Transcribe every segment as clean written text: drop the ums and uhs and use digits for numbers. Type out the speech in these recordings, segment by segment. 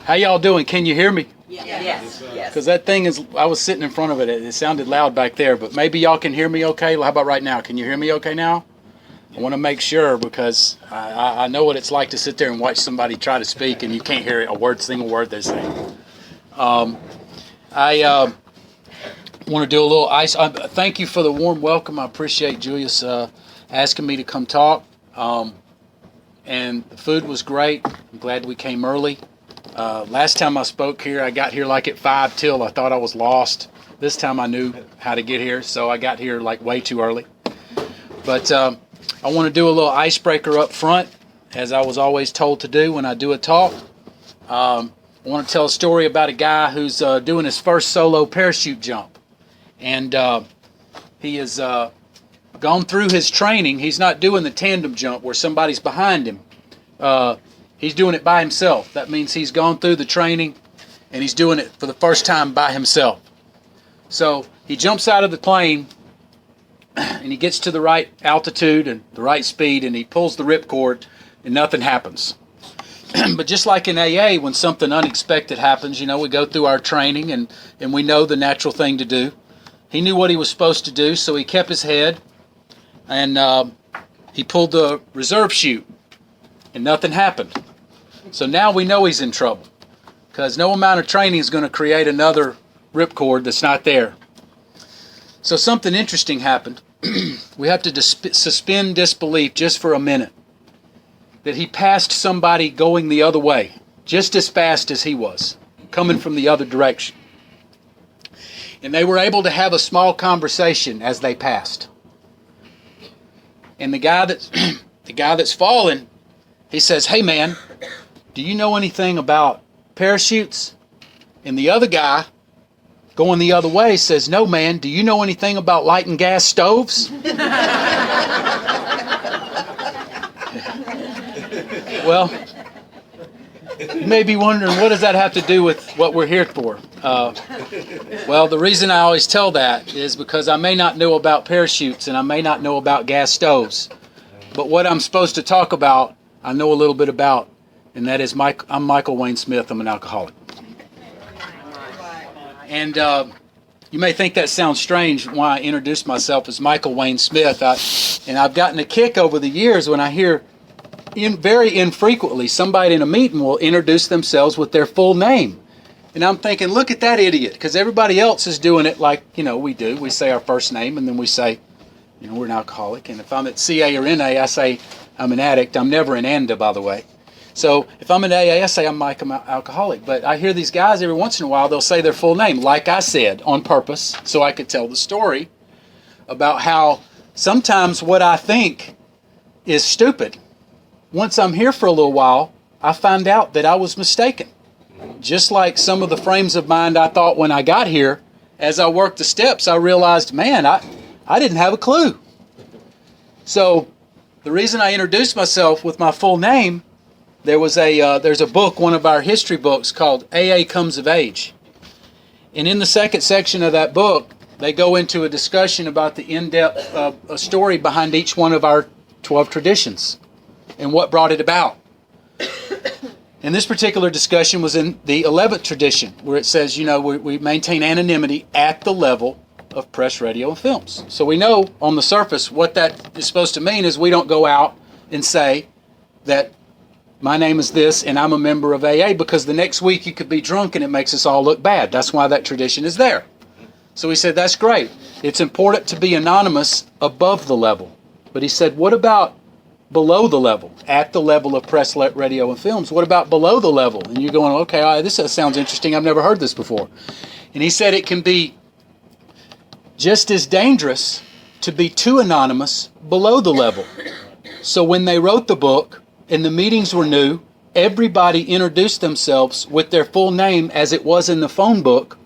How y'all doing? Can you hear me? Yes. Because that thing is, I was sitting in front of it. It sounded loud back there, but maybe y'all can hear me okay. How about right now? Can you hear me okay now? I want to make sure because I know what it's like to sit there and watch somebody try to speak and you can't hear a single word they're saying. I want to do a little ice. Thank you for the warm welcome. I appreciate Julius asking me to come talk. And the food was great. I'm glad we came early. Last time I spoke here, I got here like at 5 till. I thought I was lost. This time I knew how to get here, so I got here like way too early. But I want to do a little icebreaker up front, as I was always told to do when I do a talk. I want to tell a story about a guy who's doing his first solo parachute jump. And he has gone through his training. He's not doing the tandem jump where somebody's behind him. He's doing it by himself. That means he's gone through the training and he's doing it for the first time by himself. So he jumps out of the plane and he gets to the right altitude and the right speed and he pulls the ripcord and nothing happens. But just like in AA, when something unexpected happens, we go through our training and we know the natural thing to do. He knew what he was supposed to do, so he kept his head and he pulled the reserve chute and nothing happened. So now we know he's in trouble because no amount of training is going to create another ripcord that's not there. So something interesting happened. We have to suspend disbelief just for a minute that he passed somebody going the other way just as fast as he was, coming from the other direction. And they were able to have a small conversation as they passed. And the guy that's fallen, he says, "Hey man, do you know anything about parachutes?" And the other guy, going the other way, says, "No man, do you know anything about lighting gas stoves?" Well, you may be wondering, what does that have to do with what we're here for? Well, the reason I always tell that is because I may not know about parachutes and I may not know about gas stoves. But what I'm supposed to talk about, I know a little bit about, and that is I'm Michael Wayne Smith. I'm an alcoholic. And you may think that sounds strange why I introduced myself as Michael Wayne Smith. And I've gotten a kick over the years when I hear very infrequently somebody in a meeting will introduce themselves with their full name. And I'm thinking, look at that idiot, because everybody else is doing it like, we do. We say our first name and then we say, we're an alcoholic. And if I'm at CA or NA, I say I'm an addict. I'm never an ANDA, by the way. So if I'm an AA, I say I'm Mike, I'm an alcoholic. But I hear these guys every once in a while, they'll say their full name, like I said, on purpose, so I could tell the story about how sometimes what I think is stupid, once I'm here for a little while, I find out that I was mistaken. Just like some of the frames of mind I thought when I got here, as I worked the steps, I realized, man, I didn't have a clue. So the reason I introduced myself with my full name, there's a book, one of our history books, called AA Comes of Age. And in the second section of that book, they go into a discussion about the in-depth a story behind each one of our 12 traditions and what brought it about. And this particular discussion was in the 11th tradition, where it says, we maintain anonymity at the level of press, radio, and films. So we know on the surface what that is supposed to mean is we don't go out and say that my name is this and I'm a member of AA, because the next week you could be drunk and it makes us all look bad. That's why that tradition is there. So he said, that's great. It's important to be anonymous above the level. But he said, what about below the level, at the level of press, radio, and films? What about below the level? And you're going, okay, this sounds interesting. I've never heard this before. And he said it can be just as dangerous to be too anonymous below the level. So when they wrote the book and the meetings were new, everybody introduced themselves with their full name as it was in the phone book,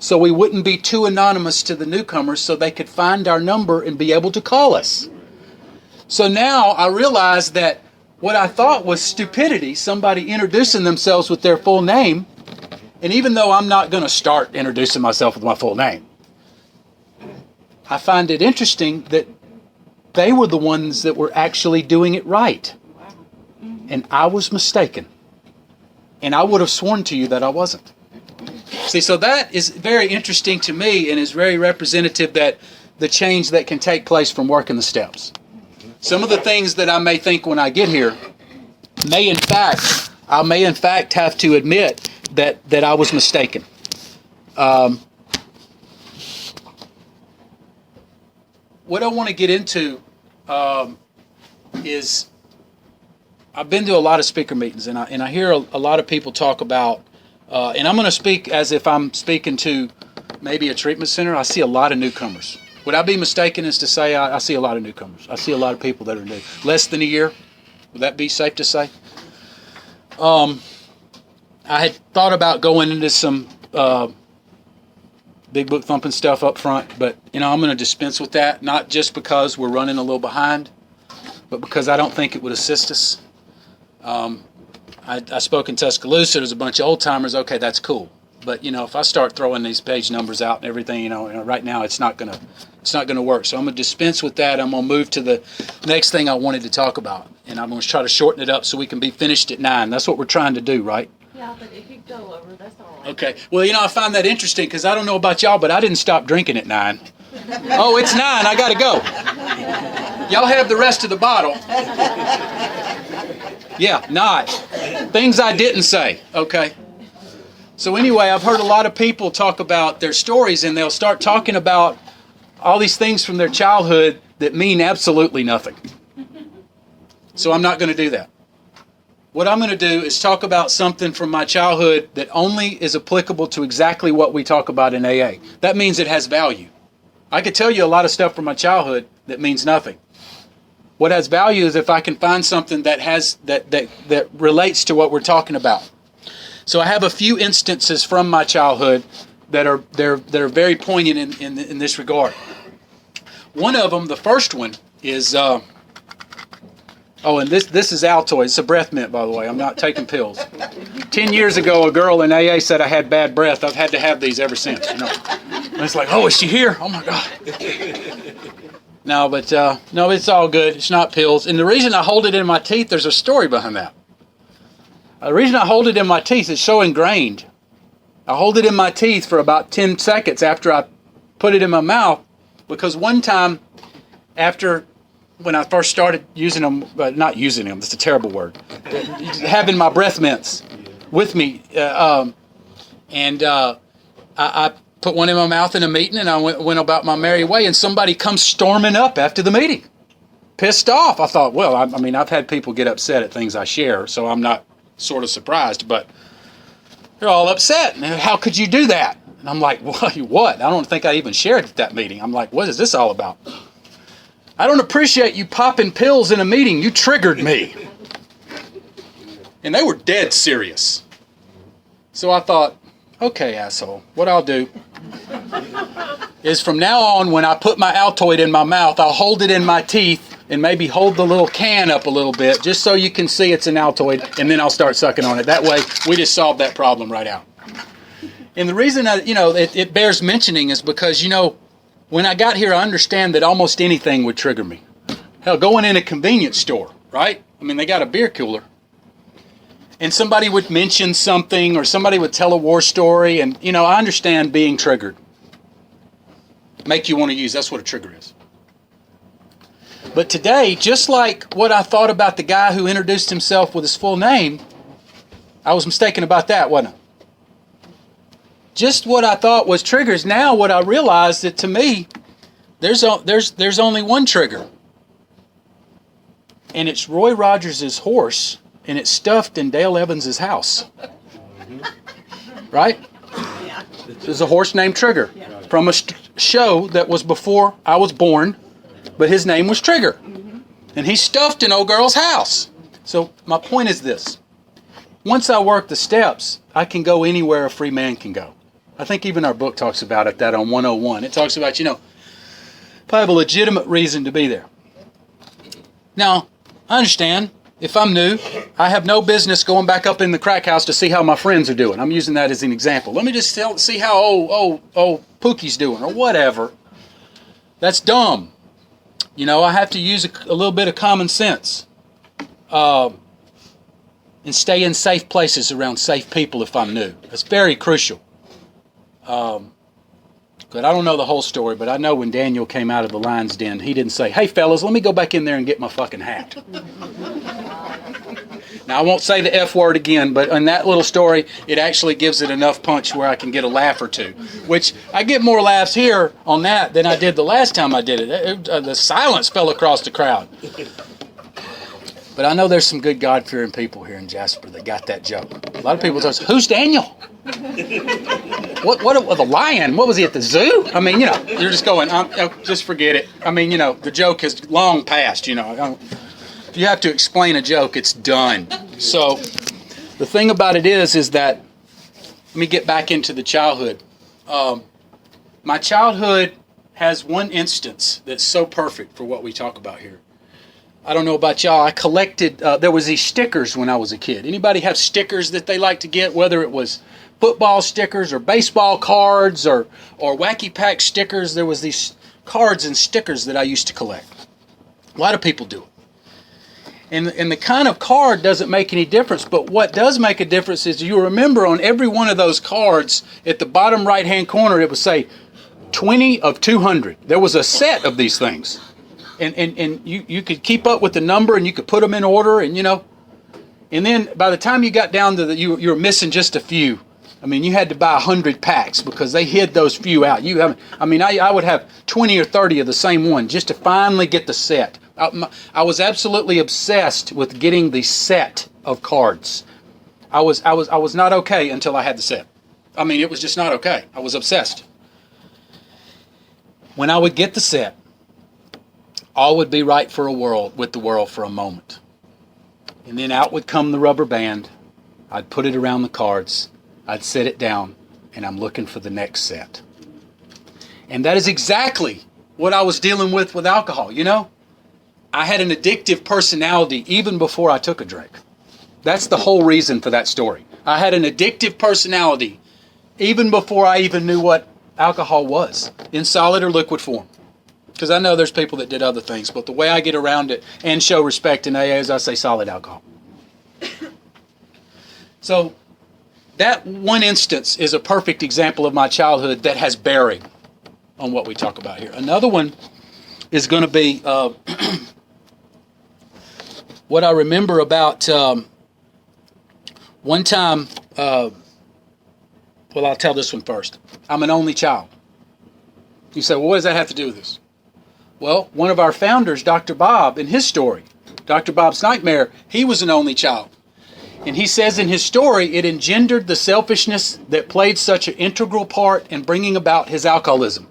so we wouldn't be too anonymous to the newcomers so they could find our number and be able to call us. So now I realize that what I thought was stupidity, somebody introducing themselves with their full name, and even though I'm not going to start introducing myself with my full name, I find it interesting that they were the ones that were actually doing it right. And I was mistaken. And I would have sworn to you that I wasn't. See, so that is very interesting to me and is very representative that the change that can take place from working the steps. Some of the things that I may think when I get here I may in fact have to admit that I was mistaken. What I want to get into is I've been to a lot of speaker meetings, and I hear a lot of people talk about, and I'm going to speak as if I'm speaking to maybe a treatment center. I see a lot of newcomers. Would I be mistaken as to say I see a lot of newcomers? I see a lot of people that are new. Less than a year? Would that be safe to say? I had thought about going into some big book thumping stuff up front, but I'm going to dispense with that, not just because we're running a little behind, but because I don't think it would assist us. I spoke in Tuscaloosa. There's a bunch of old timers. Okay, that's cool. But if I start throwing these page numbers out and everything, right now it's not gonna work. So I'm gonna dispense with that. I'm gonna move to the next thing I wanted to talk about, and I'm gonna try to shorten it up so we can be finished at 9. That's what we're trying to do, right? Yeah, but if you go over, that's all right. Okay. Well, I find that interesting because I don't know about y'all, but I didn't stop drinking at 9. Oh, it's 9. I gotta go. Y'all have the rest of the bottle. Yeah, 9. Things I didn't say. Okay. So anyway, I've heard a lot of people talk about their stories, and they'll start talking about all these things from their childhood that mean absolutely nothing. So I'm not going to do that. What I'm going to do is talk about something from my childhood that only is applicable to exactly what we talk about in AA. That means it has value. I could tell you a lot of stuff from my childhood that means nothing. What has value is if I can find something that relates to what we're talking about. So I have a few instances from my childhood that are very poignant in this regard. One of them, the first one, is and this is Altoid. It's a breath mint, by the way. I'm not taking pills. 10 years ago, a girl in AA said I had bad breath. I've had to have these ever since. And it's like, oh, is she here? Oh my God. No, but it's all good. It's not pills. And the reason I hold it in my teeth, there's a story behind that. The reason I hold it in my teeth is so ingrained. I hold it in my teeth for about 10 seconds after I put it in my mouth, because one time when I first started using them, not using them, that's a terrible word, having my breath mints with me, I put one in my mouth in a meeting, and I went about my merry way, and somebody comes storming up after the meeting, pissed off. I thought, well, I've had people get upset at things I share, so I'm not sort of surprised, but they're all upset. How could you do that? And I'm like, what? I don't think I even shared at that meeting. I'm like, what is this all about? I don't appreciate you popping pills in a meeting. You triggered me. And they were dead serious. So I thought, okay, asshole, what I'll do is from now on, when I put my Altoid in my mouth, I'll hold it in my teeth and maybe hold the little can up a little bit just so you can see it's an Altoid, and then I'll start sucking on it. That way, we just solved that problem right out. And the reason it bears mentioning is because, when I got here, I understand that almost anything would trigger me. Hell, going in a convenience store, right? They got a beer cooler. And somebody would mention something, or somebody would tell a war story, and, I understand being triggered. Make you want to use, that's what a trigger is. But today, just like what I thought about the guy who introduced himself with his full name, I was mistaken about that, wasn't I? Just what I thought was triggers. Now what I realized that to me, there's only one trigger. And it's Roy Rogers' horse, and it's stuffed in Dale Evans' house. Right? Yeah. There's a horse named Trigger from a show that was before I was born, but his name was Trigger. And he's stuffed in old girl's house. So my point is this. Once I work the steps, I can go anywhere a free man can go. I think even our book talks about it, that on 101. It talks about, if I have a legitimate reason to be there. Now, I understand, if I'm new, I have no business going back up in the crack house to see how my friends are doing. I'm using that as an example. Let me just see how old Pookie's doing, or whatever. That's dumb. I have to use a little bit of common sense. and stay in safe places around safe people if I'm new. That's very crucial. But I don't know the whole story, but I know when Daniel came out of the lion's den, he didn't say, "Hey, fellas, let me go back in there and get my fucking hat." Now, I won't say the F word again, but in that little story, it actually gives it enough punch where I can get a laugh or two, which I get more laughs here on that than I did the last time I did it. The silence fell across the crowd. But I know there's some good God-fearing people here in Jasper that got that joke. A lot of people say, "Who's Daniel? What the lion? What was he at the zoo?" I mean, you're just going, just forget it. I mean, the joke has long passed, If you have to explain a joke, it's done. So the thing about it is that, let me get back into the childhood. My childhood has one instance that's so perfect for what we talk about here. I don't know about y'all. I collected, there was these stickers when I was a kid. Anybody have stickers that they like to get, whether it was football stickers or baseball cards or Wacky Pack stickers? There was these cards and stickers that I used to collect. A lot of people do it. And the kind of card doesn't make any difference, but what does make a difference is you remember on every one of those cards, at the bottom right-hand corner, it would say 20 of 200. There was a set of these things. And you could keep up with the number, and you could put them in order, and and then by the time you got down to you were missing just a few. I mean, you had to buy 100 packs because they hid those few out. I would have 20 or 30 of the same one just to finally get the set. I was absolutely obsessed with getting the set of cards. I was not okay until I had the set. I mean, it was just not okay. I was obsessed. When I would get the set, all would be right with the world for a moment. And then out would come the rubber band. I'd put it around the cards. I'd set it down, and I'm looking for the next set. And that is exactly what I was dealing with alcohol. I had an addictive personality even before I took a drink. That's the whole reason for that story. I had an addictive personality even before I even knew what alcohol was, in solid or liquid form. Because I know there's people that did other things, but the way I get around it and show respect in AA is I say solid alcohol. So that one instance is a perfect example of my childhood that has bearing on what we talk about here. Another one is going to be what I remember about one time. I'll tell this one first. I'm an only child. You say, well, what does that have to do with this? Well, one of our founders, Dr. Bob, in his story, Dr. Bob's Nightmare, he was an only child. And he says in his story, it engendered the selfishness that played such an integral part in bringing about his alcoholism.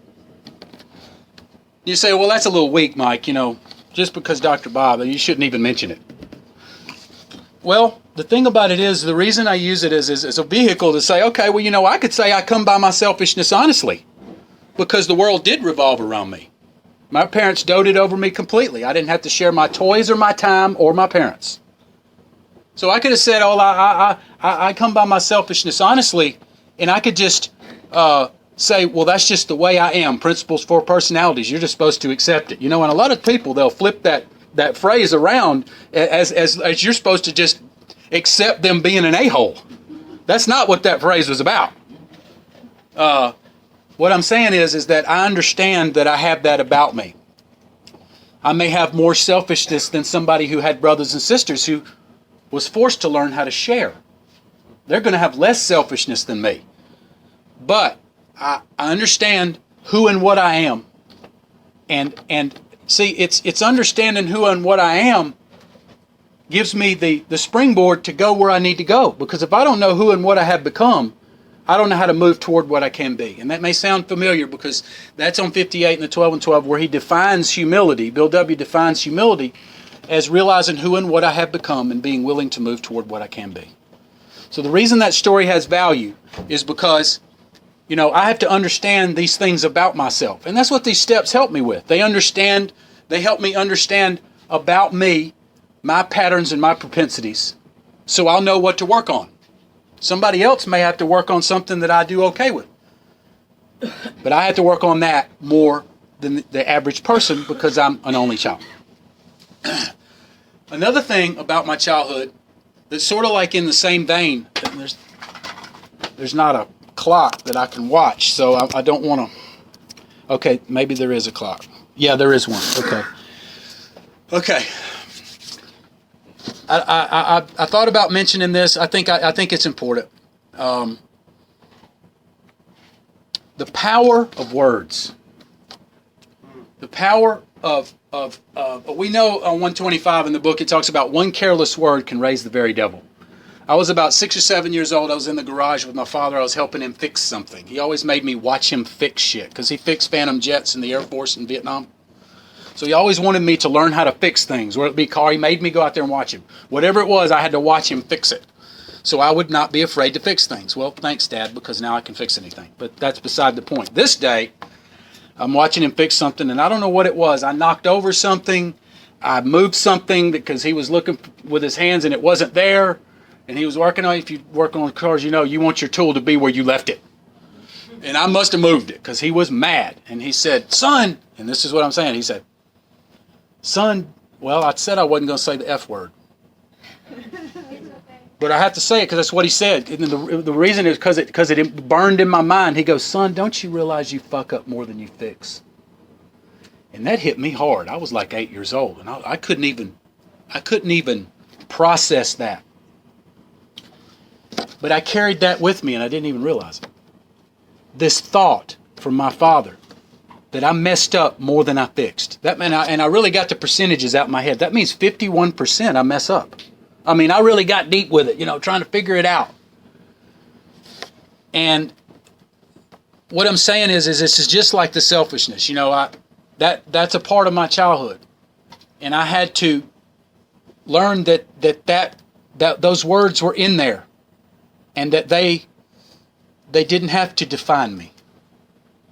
You say, well, that's a little weak, Mike, just because Dr. Bob, you shouldn't even mention it. Well, the thing about it is, the reason I use it as a vehicle to say, okay, well, I could say I come by my selfishness honestly, because the world did revolve around me. My parents doted over me completely. I didn't have to share my toys or my time or my parents. So I could have said, I come by my selfishness honestly, and I could just say, well, that's just the way I am. Principles for personalities. You're just supposed to accept it. And a lot of people, they'll flip that phrase around as you're supposed to just accept them being an a-hole. That's not what that phrase was about. What I'm saying is that I understand that I have that about me. I may have more selfishness than somebody who had brothers and sisters who was forced to learn how to share. They're going to have less selfishness than me. But I understand who and what I am. And see, it's understanding who and what I am gives me the springboard to go where I need to go. Because if I don't know who and what I have become, I don't know how to move toward what I can be. And that may sound familiar because that's on 58 in the 12 and 12 where he defines humility. Bill W. defines humility as realizing who and what I have become and being willing to move toward what I can be. So the reason that story has value is because, I have to understand these things about myself. And that's what these steps help me with. They help me understand about me, my patterns and my propensities, so I'll know what to work on. Somebody else may have to work on something that I do okay with. But I have to work on that more than the average person because I'm an only child. Another thing about my childhood that's sort of like in the same vein. There's not a clock that I can watch, so I don't want to. Okay, maybe there is a clock. Yeah, there is one. Okay. I thought about mentioning this. I think it's important. The power of words. The power of we know on 125 in the book it talks about one careless word can raise the very devil. I was about 6 or 7 years old. I was in the garage with my father. I was helping him fix something. He always made me watch him fix shit because he fixed Phantom jets in the Air Force in Vietnam. So he always wanted me to learn how to fix things, whether it be a car. He made me go out there and watch him. Whatever it was, I had to watch him fix it. So I would not be afraid to fix things. Well, thanks, Dad, because now I can fix anything. But that's beside the point. This day, I'm watching him fix something, and I don't know what it was. I knocked over something. I moved something because he was looking with his hands, and it wasn't there. And he was working on it. If you work on cars, you know you want your tool to be where you left it. And I must have moved it because he was mad. And he said, son, and this is what I'm saying. He said, son, well, I said I wasn't going to say the F word. But I have to say it because that's what he said. And the reason is because it burned in my mind. He goes, son, don't you realize you fuck up more than you fix? And that hit me hard. I was like 8 years old. And I couldn't even process that. But I carried that with me and I didn't even realize it. This thought from my father that I messed up more than I fixed. That meant and I really got the percentages out in my head. That means 51% I mess up. I mean, I really got deep with it, trying to figure it out. And what I'm saying is this is just like the selfishness. That's a part of my childhood. And I had to learn that those words were in there. And that they didn't have to define me.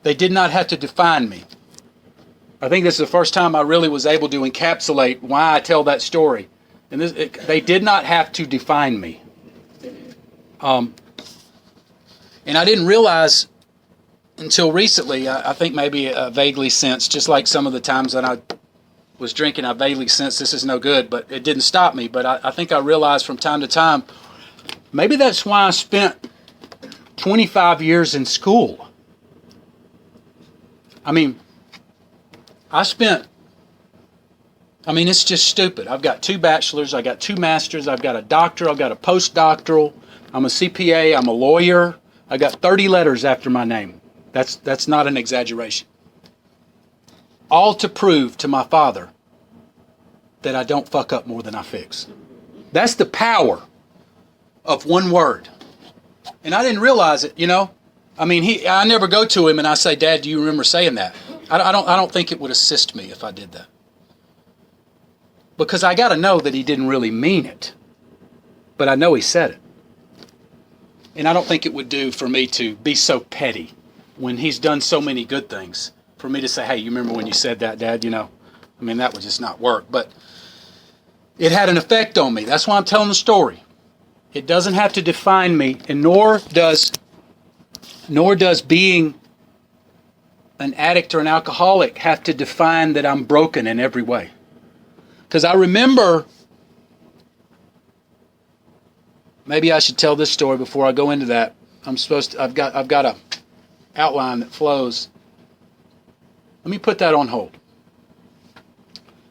They did not have to define me. I think this is the first time I really was able to encapsulate why I tell that story. And they did not have to define me. And I didn't realize until recently, I think maybe vaguely sensed, just like some of the times that I was drinking, I vaguely sensed this is no good, but it didn't stop me. But I think I realized from time to time, maybe that's why I spent 25 years in school. I mean, it's just stupid. I've got 2 bachelors, I got 2 masters, I've got a doctor, I've got a postdoctoral, I'm a CPA, I'm a lawyer. I got 30 letters after my name. That's not an exaggeration. All to prove to my father that I don't fuck up more than I fix. That's the power of one word. And I didn't realize it, I mean, I never go to him and I say, Dad, do you remember saying that? I don't think it would assist me if I did that. Because I got to know that he didn't really mean it. But I know he said it. And I don't think it would do for me to be so petty when he's done so many good things. For me to say, hey, you remember when you said that, Dad? I mean, that would just not work. But it had an effect on me. That's why I'm telling the story. It doesn't have to define me, and nor does being an addict or an alcoholic have to define that I'm broken in every way. Because I remember, maybe I should tell this story before I go into that. I've got a outline that flows. Let me put that on hold.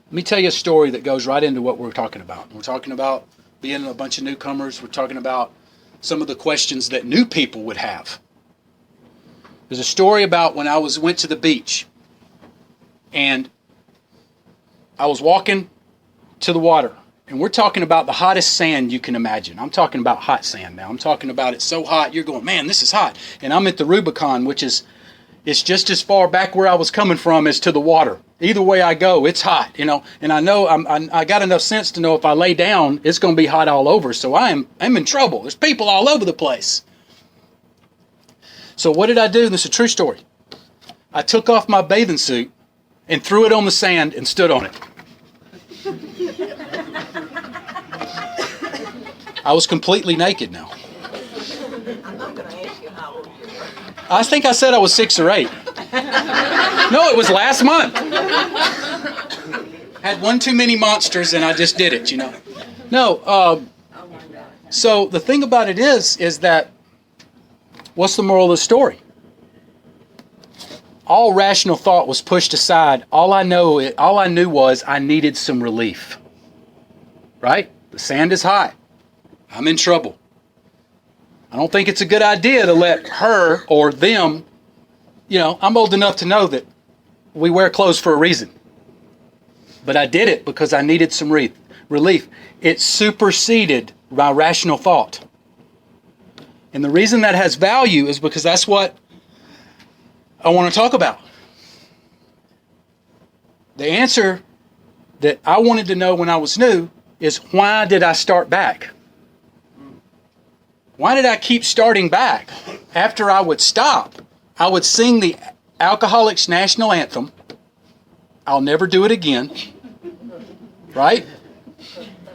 Let me tell you a story that goes right into what we're talking about. We're talking about being a bunch of newcomers. We're talking about some of the questions that new people would have. There's a story about when I went to the beach and I was walking to the water, and we're talking about the hottest sand you can imagine. I'm talking about hot sand now. I'm talking about it's so hot, you're going, man, this is hot. And I'm at the Rubicon, which is, it's just as far back where I was coming from as to the water. Either way I go, it's hot, And I know I got enough sense to know if I lay down, it's going to be hot all over. So I'm in trouble. There's people all over the place. So what did I do? This is a true story. I took off my bathing suit and threw it on the sand and stood on it. I was completely naked now. I'm not going to ask you how old you were. I think I said I was 6 or 8. No, it was last month. Had one too many monsters and I just did it, No, Oh my God. So the thing about it is that, what's the moral of the story? All rational thought was pushed aside. All I knew was I needed some relief. Right? The sand is high. I'm in trouble. I don't think it's a good idea to let her or them, I'm old enough to know that we wear clothes for a reason. But I did it because I needed some relief. It superseded my rational thought. And the reason that has value is because that's what I want to talk about. The answer that I wanted to know when I was new is, why did I start back? Why did I keep starting back? After I would stop, I would sing the Alcoholics National Anthem. I'll never do it again. Right?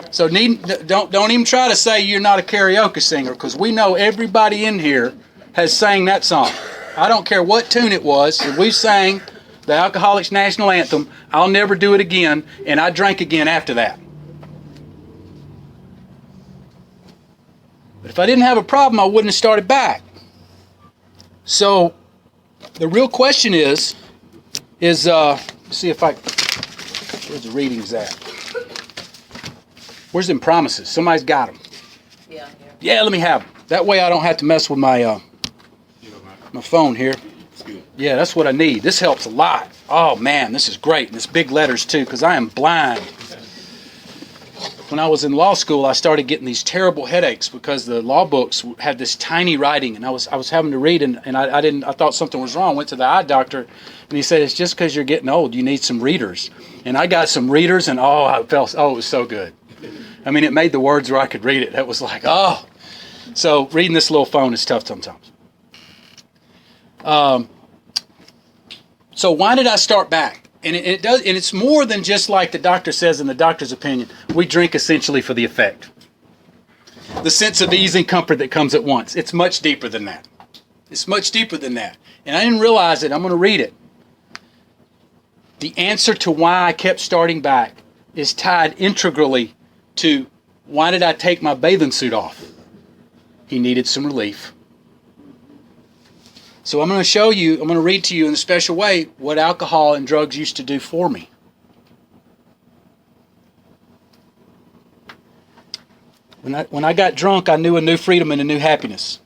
So don't even try to say you're not a karaoke singer, because we know everybody in here has sang that song. I don't care what tune it was. If we sang the Alcoholics National Anthem, I'll never do it again, and I drank again after that. But if I didn't have a problem, I wouldn't have started back. So the real question is see if where's the readings at? Where's them promises? Somebody's got them. Yeah, let me have them. That way I don't have to mess with my phone here. Yeah, that's what I need. This helps a lot. Oh man, this is great. And it's big letters too, because I am blind. When I was in law school, I started getting these terrible headaches because the law books had this tiny writing, and I was having to read, and I thought something was wrong. Went to the eye doctor, and he said, it's just because you're getting old. You need some readers. And I got some readers, and it was so good. I mean, it made the words where I could read it. That was like, oh. So reading this little phone is tough sometimes. So why did I start back? And it's more than just like the doctor says in the doctor's opinion. We drink essentially for the effect. The sense of ease and comfort that comes at once. It's much deeper than that. It's much deeper than that. And I didn't realize it. I'm going to read it. The answer to why I kept starting back is tied integrally to, why did I take my bathing suit off? He needed some relief. So I'm going to read to you in a special way what alcohol and drugs used to do for me. When I got drunk, I knew a new freedom and a new happiness.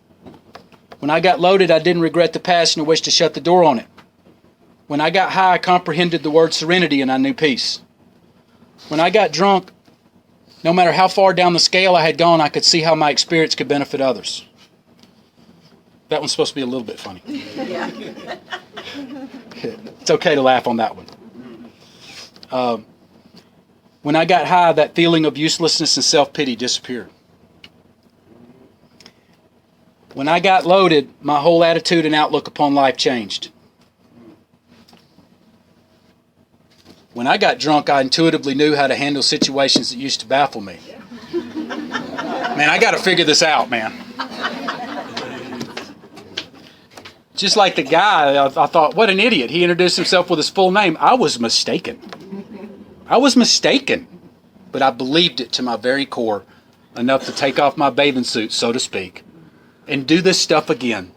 When I got loaded, I didn't regret the past nor wish to shut the door on it. When I got high, I comprehended the word serenity and I knew peace. When I got drunk, no matter how far down the scale I had gone, I could see how my experience could benefit others. That one's supposed to be a little bit funny. Yeah. It's okay to laugh on that one. When I got high, that feeling of uselessness and self-pity disappeared. When I got loaded, my whole attitude and outlook upon life changed. When I got drunk, I intuitively knew how to handle situations that used to baffle me. Man, I got to figure this out, man. Just like the guy, I thought, what an idiot. He introduced himself with his full name. I was mistaken. But I believed it to my very core, enough to take off my bathing suit, so to speak, and do this stuff again.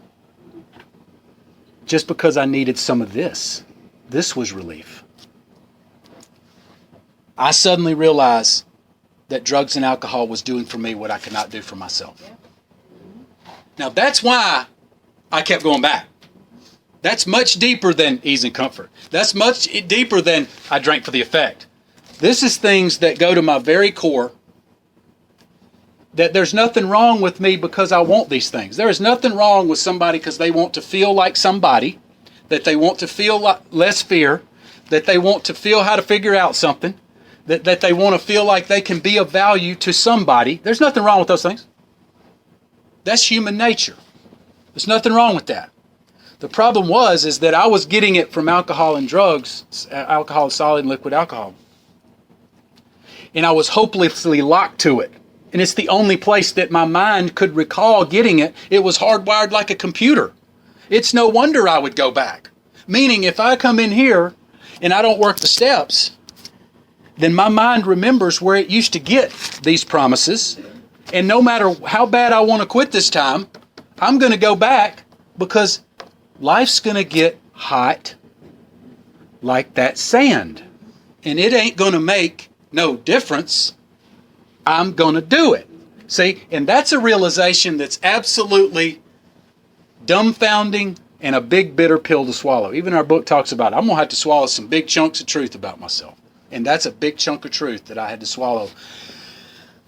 Just because I needed some of this. This was relief. I suddenly realized that drugs and alcohol was doing for me what I could not do for myself. Now that's why I kept going back. That's much deeper than ease and comfort. That's much deeper than I drank for the effect. This is things that go to my very core, that there's nothing wrong with me because I want these things. There is nothing wrong with somebody because they want to feel like somebody, that they want to feel less fear, that they want to feel how to figure out something, that they want to feel like they can be of value to somebody. There's nothing wrong with those things. That's human nature. There's nothing wrong with that. The problem is that I was getting it from alcohol and drugs, alcohol, solid and liquid alcohol. And I was hopelessly locked to it. And it's the only place that my mind could recall getting it. It was hardwired like a computer. It's no wonder I would go back. Meaning, if I come in here and I don't work the steps, then my mind remembers where it used to get these promises, And no matter how bad I want to quit this time, I'm going to go back because life's going to get hot like that sand. And it ain't going to make no difference. I'm going to do it. See, and that's a realization that's absolutely dumbfounding and a big bitter pill to swallow. Even our book talks about it. I'm going to have to swallow some big chunks of truth about myself. And that's a big chunk of truth that I had to swallow.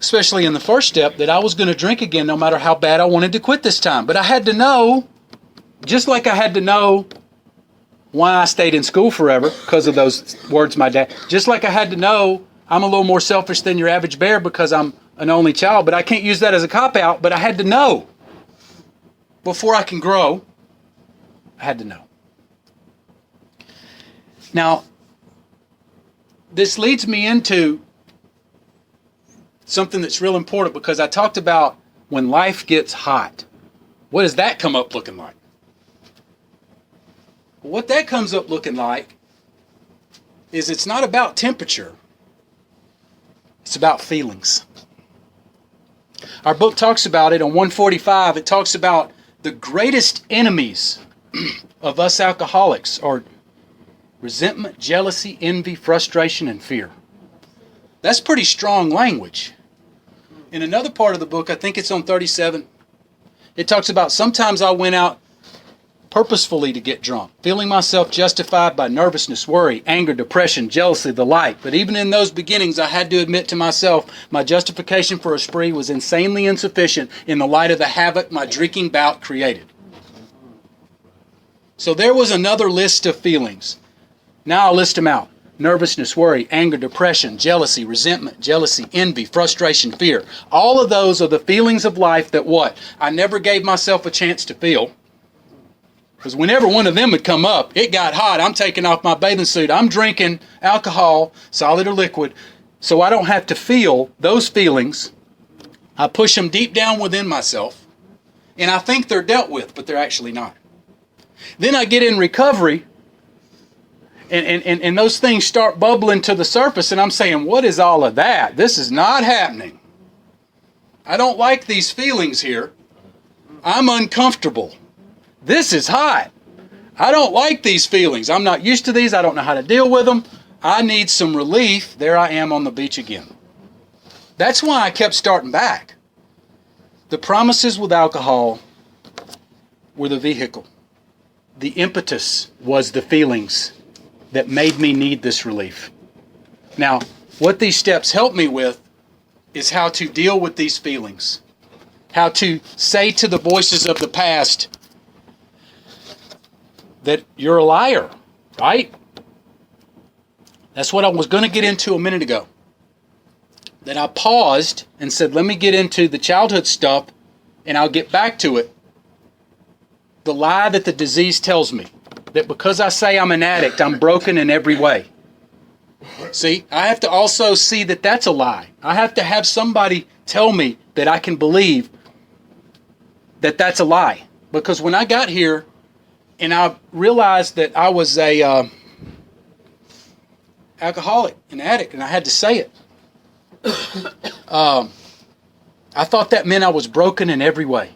Especially in the first step, that I was going to drink again no matter how bad I wanted to quit this time. But I had to know, just like I had to know why I stayed in school forever, because of those words my dad, just like I had to know I'm a little more selfish than your average bear because I'm an only child, but I can't use that as a cop-out, but I had to know. Before I can grow, I had to know. Now, this leads me into something that's real important, because I talked about when life gets hot. What does that come up looking like? Well, what that comes up looking like is it's not about temperature. It's about feelings. Our book talks about it on 145. It talks about the greatest enemies of us alcoholics are resentment, jealousy, envy, frustration, and fear. That's pretty strong language. In another part of the book, I think it's on 37, it talks about sometimes I went out purposefully to get drunk, feeling myself justified by nervousness, worry, anger, depression, jealousy, the like. But even in those beginnings, I had to admit to myself my justification for a spree was insanely insufficient in the light of the havoc my drinking bout created. So there was another list of feelings. Now I'll list them out. Nervousness, worry, anger, depression, jealousy, resentment, jealousy, envy, frustration, fear. All of those are the feelings of life that what? I never gave myself a chance to feel. Because whenever one of them would come up, it got hot. I'm taking off my bathing suit. I'm drinking alcohol, solid or liquid, so I don't have to feel those feelings. I push them deep down within myself, and I think they're dealt with, but they're actually not. Then I get in recovery, and those things start bubbling to the surface, and I'm saying, what is all of that? This is not happening. I don't like these feelings here. I'm uncomfortable. This is hot. I don't like these feelings. I'm not used to these. I don't know how to deal with them. I need some relief. There I am on the beach again. That's why I kept starting back. The promises with alcohol were the vehicle. The impetus was the feelings that made me need this relief. Now, what these steps help me with is how to deal with these feelings. How to say to the voices of the past that you're a liar, right? That's what I was going to get into a minute ago. That I paused and said, let me get into the childhood stuff and I'll get back to it. The lie that the disease tells me, that because I say I'm an addict, I'm broken in every way. See, I have to also see that that's a lie. I have to have somebody tell me that I can believe that that's a lie. Because when I got here and I realized that I was a alcoholic, an addict, and I had to say it, I thought that meant I was broken in every way.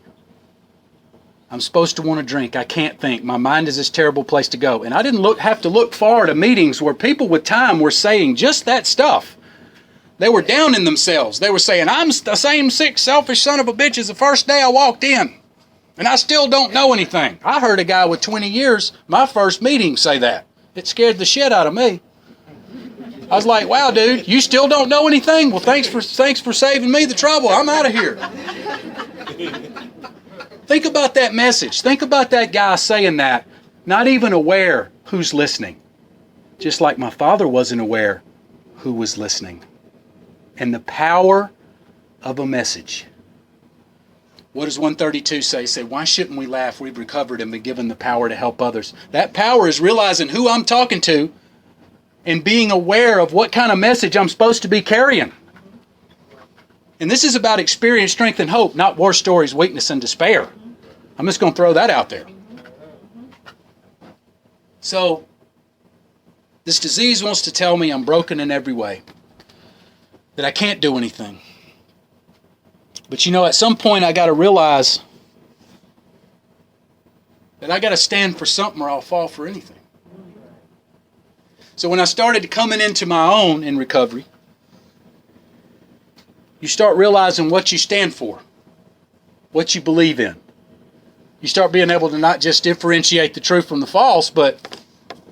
I'm supposed to want to drink. I can't think. My mind is this terrible place to go. And I didn't have to look far to meetings where people with time were saying just that stuff. They were down in themselves. They were saying, I'm the same sick, selfish son of a bitch as the first day I walked in. And I still don't know anything. I heard a guy with 20 years, my first meeting, say that. It scared the shit out of me. I was like, wow, dude, you still don't know anything? Well, thanks for saving me the trouble. I'm out of here. Think about that message. Think about that guy saying that, not even aware who's listening. Just like my father wasn't aware who was listening. And the power of a message. What does 132 say? Say, why shouldn't we laugh? We've recovered and been given the power to help others. That power is realizing who I'm talking to and being aware of what kind of message I'm supposed to be carrying. And this is about experience, strength, and hope, not war stories, weakness, and despair. I'm just going to throw that out there. So, this disease wants to tell me I'm broken in every way, that I can't do anything. But you know, at some point I got to realize that I got to stand for something or I'll fall for anything. So when I started coming into my own in recovery, you start realizing what you stand for, what you believe in. You start being able to not just differentiate the truth from the false, but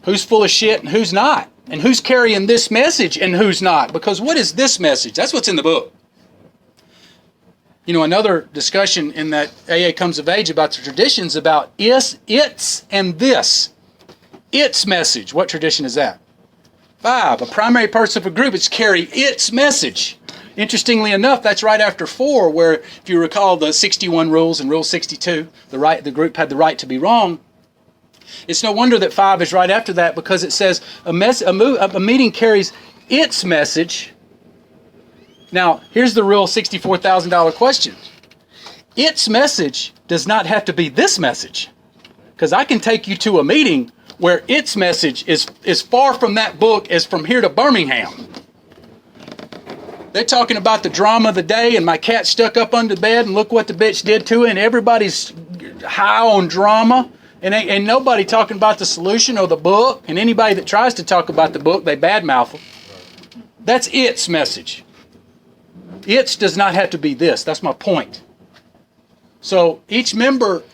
who's full of shit and who's not, and who's carrying this message and who's not. Because what is this message? That's what's in the book. You know, another discussion in that AA Comes of Age about the traditions about its, and this. Its message. What tradition is that? 5. A primary purpose of a group is to carry its message. Interestingly enough, that's right after 4, where if you recall the 61 rules and Rule 62, the group had the right to be wrong. It's no wonder that 5 is right after that, because it says a meeting carries its message. Now, here's the real $64,000 question. Its message does not have to be this message, because I can take you to a meeting where its message is far from that book as from here to Birmingham. They're talking about the drama of the day and my cat stuck up under the bed and look what the bitch did to it, and everybody's high on drama and ain't nobody talking about the solution or the book, and anybody that tries to talk about the book, they badmouth them. That's its message. Its does not have to be this. That's my point. So each member,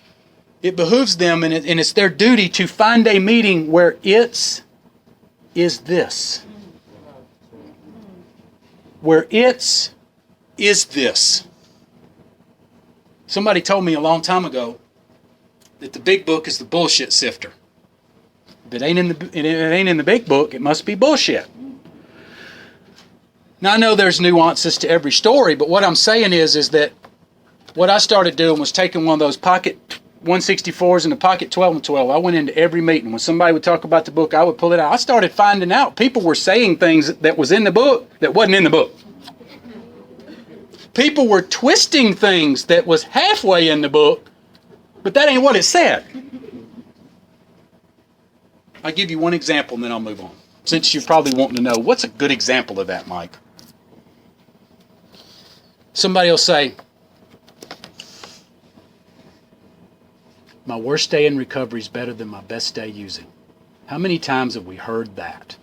it behooves them and it's their duty to find a meeting where its is this. Where its is this. Somebody told me a long time ago that the big book is the bullshit sifter. If it ain't in the big book, it must be bullshit. Now, I know there's nuances to every story, but what I'm saying is that what I started doing was taking one of those pocket 164s and a pocket 12 and 12. I went into every meeting. When somebody would talk about the book, I would pull it out. I started finding out people were saying things that was in the book that wasn't in the book. People were twisting things that was halfway in the book, but that ain't what it said. I'll give you one example and then I'll move on. Since you're probably wanting to know, what's a good example of that, Mike? Somebody will say, my worst day in recovery is better than my best day using. How many times have we heard that?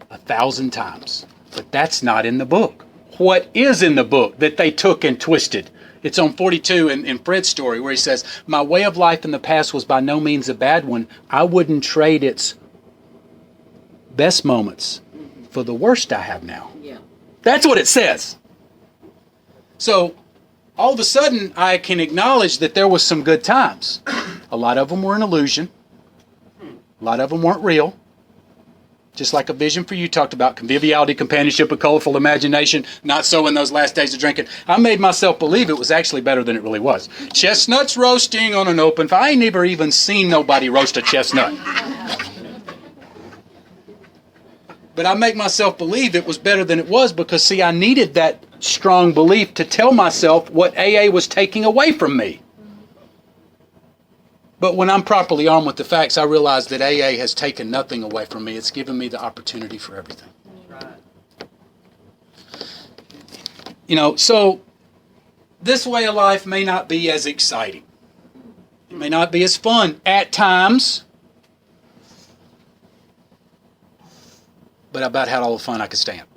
1,000 times. But that's not in the book. What is in the book that they took and twisted? It's on 42 in Fred's story where he says, my way of life in the past was by no means a bad one. I wouldn't trade its best moments for the worst I have now. Yeah. That's what it says. So all of a sudden I can acknowledge that there was some good times. A lot of them were an illusion. A lot of them weren't real. Just like A Vision for You talked about, conviviality, companionship, a colorful imagination, not so in those last days of drinking. I made myself believe it was actually better than it really was. Chestnuts roasting on an open fire. I ain't never even seen nobody roast a chestnut. But I make myself believe it was better than it was because, see, I needed that strong belief to tell myself what AA was taking away from me. But when I'm properly armed with the facts, I realize that AA has taken nothing away from me. It's given me the opportunity for everything. You know, so this way of life may not be as exciting. It may not be as fun at times. But I about had all the fun I could stand.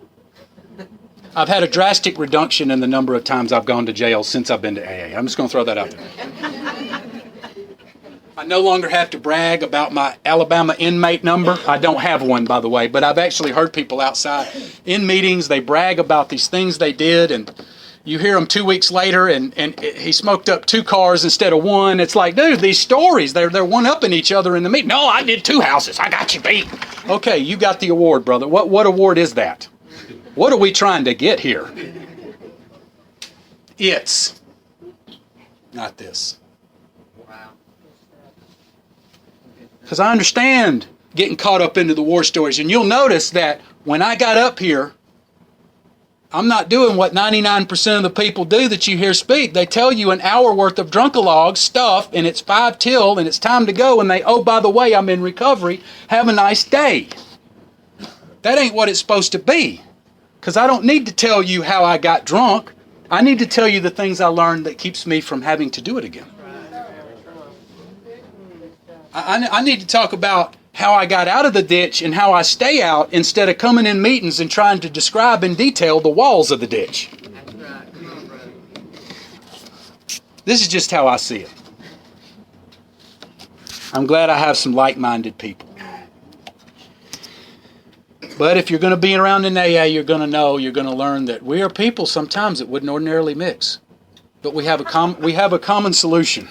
I've had a drastic reduction in the number of times I've gone to jail since I've been to AA. I'm just going to throw that out there. I no longer have to brag about my Alabama inmate number. I don't have one, by the way, but I've actually heard people outside in meetings, they brag about these things they did, and you hear them 2 weeks later, and he smoked up 2 cars instead of 1. It's like, dude, these stories, they're one-upping each other in the meeting. No, I did 2 houses. I got you beat. Okay, you got the award, brother. What award is that? What are we trying to get here? It's not this. Because I understand getting caught up into the war stories. And you'll notice that when I got up here, I'm not doing what 99% of the people do that you hear speak. They tell you an hour worth of drunkalog stuff, and it's 5 till, and it's time to go, and they, oh, by the way, I'm in recovery. Have a nice day. That ain't what it's supposed to be. Because I don't need to tell you how I got drunk. I need to tell you the things I learned that keeps me from having to do it again. I need to talk about how I got out of the ditch and how I stay out instead of coming in meetings and trying to describe in detail the walls of the ditch. That's right. Come on, brother. This is just how I see it. I'm glad I have some like-minded people. But if you're going to be around in AA, you're going to learn that we are people sometimes that wouldn't ordinarily mix. But we have a common solution.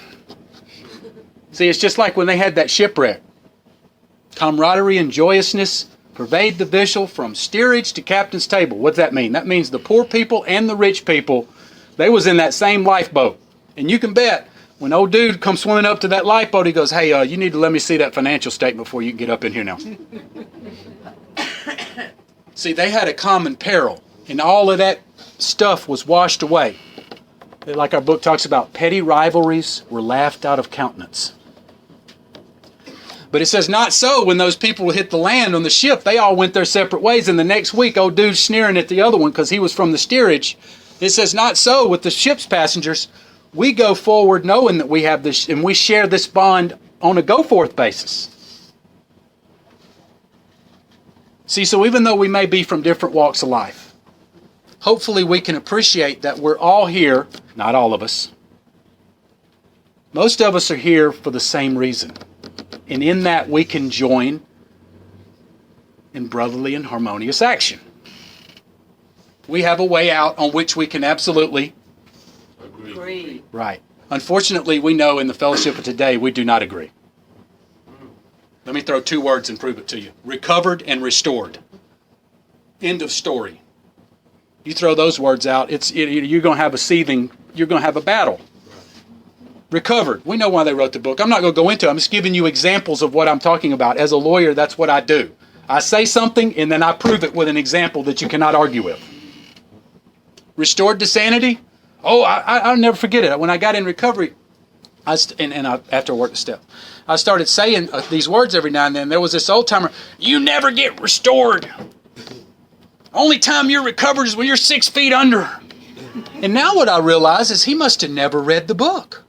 See, it's just like when they had that shipwreck. Camaraderie and joyousness pervade the vessel from steerage to captain's table. What's that mean? That means the poor people and the rich people, they was in that same lifeboat. And you can bet, when old dude comes swimming up to that lifeboat, he goes, hey, you need to let me see that financial statement before you can get up in here now. See, they had a common peril, and all of that stuff was washed away. Like our book talks about, petty rivalries were laughed out of countenance. But it says, not so when those people hit the land on the ship. They all went their separate ways, and the next week, old dude's sneering at the other one because he was from the steerage. It says, not so with the ship's passengers. We go forward knowing that we have this, and we share this bond on a go-forth basis. See, so even though we may be from different walks of life, hopefully we can appreciate that we're all here, not all of us. Most of us are here for the same reason. And in that we can join in brotherly and harmonious action. We have a way out on which we can absolutely Agree. Right. Unfortunately, we know in the fellowship of today we do not agree. Let me throw two words and prove it to you. Recovered and restored. End of story. You throw those words out, you're going to have you're going to have a battle. Recovered. We know why they wrote the book. I'm not going to go into it. I'm just giving you examples of what I'm talking about. As a lawyer, that's what I do. I say something and then I prove it with an example that you cannot argue with. Restored to sanity. Oh, I'll never forget it. When I got in recovery, after I worked the step, I started saying these words every now and then. There was this old timer, you never get restored. Only time you're recovered is when you're 6 feet under. And now what I realize is he must have never read the book.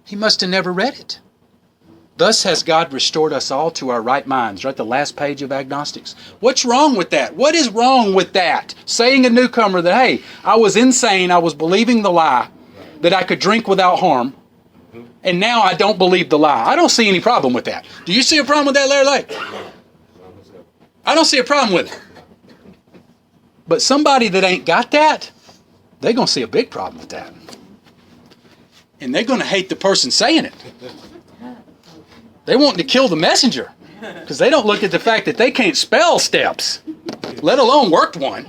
He must have never read it. Thus has God restored us all to our right minds. Right, the last page of Agnostics. What's wrong with that? What is wrong with that? Saying a newcomer that, hey, I was insane, I was believing the lie, that I could drink without harm, and now I don't believe the lie. I don't see any problem with that. Do you see a problem with that, Larry Lake? I don't see a problem with it. But somebody that ain't got that, they're going to see a big problem with that. And they're going to hate the person saying it. They want to kill the messenger because they don't look at the fact that they can't spell steps, let alone worked one.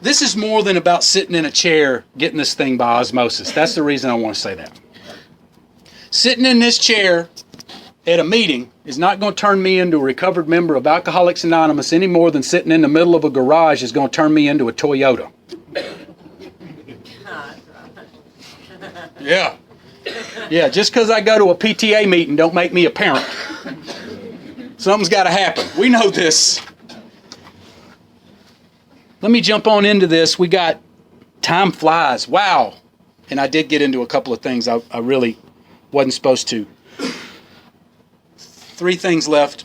This is more than about sitting in a chair getting this thing by osmosis. That's the reason I want to say that. Sitting in this chair at a meeting is not going to turn me into a recovered member of Alcoholics Anonymous any more than sitting in the middle of a garage is going to turn me into a Toyota. Yeah. Yeah, just because I go to a PTA meeting don't make me a parent. Something's got to happen. We know this. Let me jump on into this. We got time flies. Wow. And I did get into a couple of things I really wasn't supposed to. 3 things left.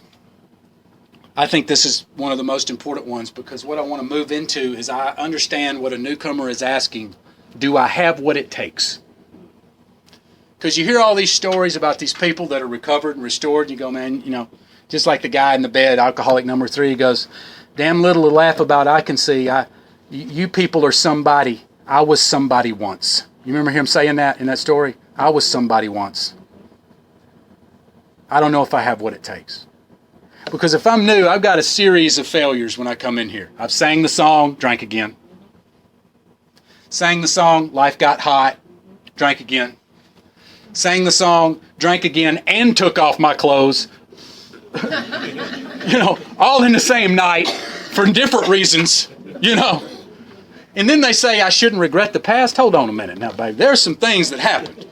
I think this is one of the most important ones because what I want to move into is I understand what a newcomer is asking. Do I have what it takes? Because you hear all these stories about these people that are recovered and restored, and you go, man, just like the guy in the bed, alcoholic number 3, he goes, damn little to laugh about I can see. You people are somebody. I was somebody once. You remember him saying that in that story? I was somebody once. I don't know if I have what it takes. Because if I'm new, I've got a series of failures when I come in here. I've sang the song, drank again. Sang the song, life got hot, drank again. Sang the song, drank again, and took off my clothes. All in the same night for different reasons, And then they say I shouldn't regret the past. Hold on a minute now, baby. There's some things that happened.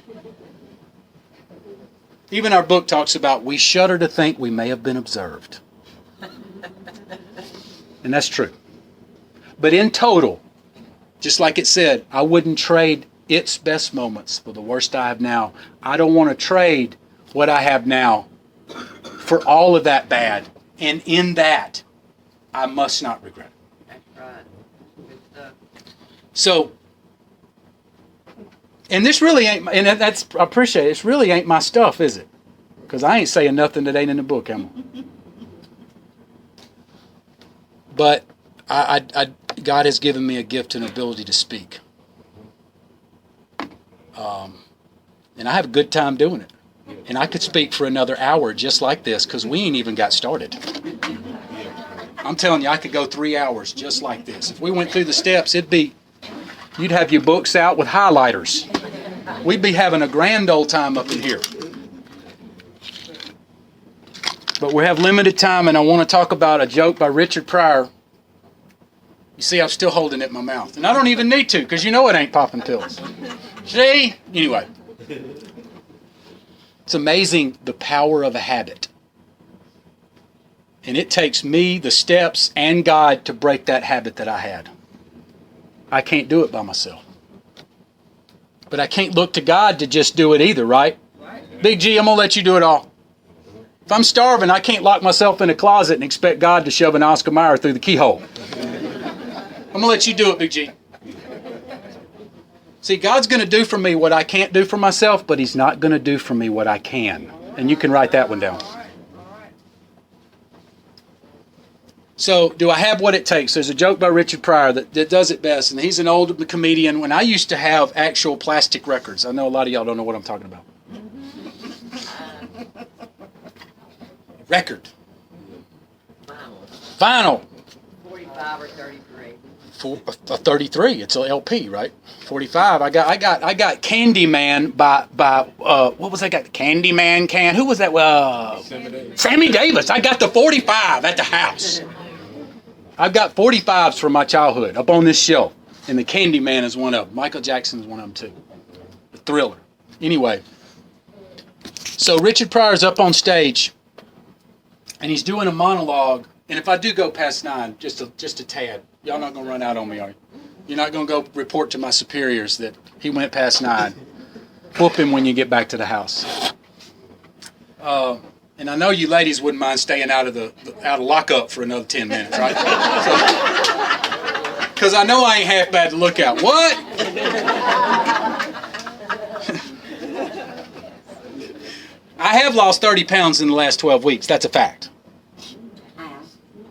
Even our book talks about we shudder to think we may have been observed. And that's true. But in total, Just like it said, I wouldn't trade its best moments for the worst I have now. I don't want to trade what I have now for all of that bad. And in that, I must not regret it. That's right. Good stuff. So, and this really ain't, and that's, I appreciate it, this really ain't my stuff, is it? Because I ain't saying nothing that ain't in the book, am I? But God has given me a gift and ability to speak. And I have a good time doing it. And I could speak for another hour just like this because we ain't even got started. I'm telling you, I could go 3 hours just like this. If we went through the steps, you'd have your books out with highlighters. We'd be having a grand old time up in here. But we have limited time, and I want to talk about a joke by Richard Pryor. You see, I'm still holding it in my mouth. And I don't even need to, because you know it ain't popping pills. See? Anyway. It's amazing the power of a habit. And it takes me, the steps, and God to break that habit that I had. I can't do it by myself. But I can't look to God to just do it either, right? Big G, I'm going to let you do it all. If I'm starving, I can't lock myself in a closet and expect God to shove an Oscar Mayer through the keyhole. I'm going to let you do it, Big G. See, God's going to do for me what I can't do for myself, but He's not going to do for me what I can. And you can write that one down. So, do I have what it takes? There's a joke by Richard Pryor that does it best, and he's an old comedian. When I used to have actual plastic records, I know a lot of y'all don't know what I'm talking about. Record. Vinyl. 45 or 33. 33. It's an LP, right? 45. I got Candyman by what was I got? Candyman can. Who was that? Sammy Davis. I got the 45 at the house. I've got 45s from my childhood up on this shelf, and the Candyman is one of them. Michael Jackson is one of them too. The Thriller. Anyway, so Richard Pryor's up on stage, and he's doing a monologue. And if I do go past 9, just a tad, y'all not gonna run out on me, are you? You're not gonna go report to my superiors that he went past 9. Whoop him when you get back to the house. And I know you ladies wouldn't mind staying out of lockup for another 10 minutes, right? Because I know I ain't half bad to look at. What? I have lost 30 pounds in the last 12 weeks. That's a fact.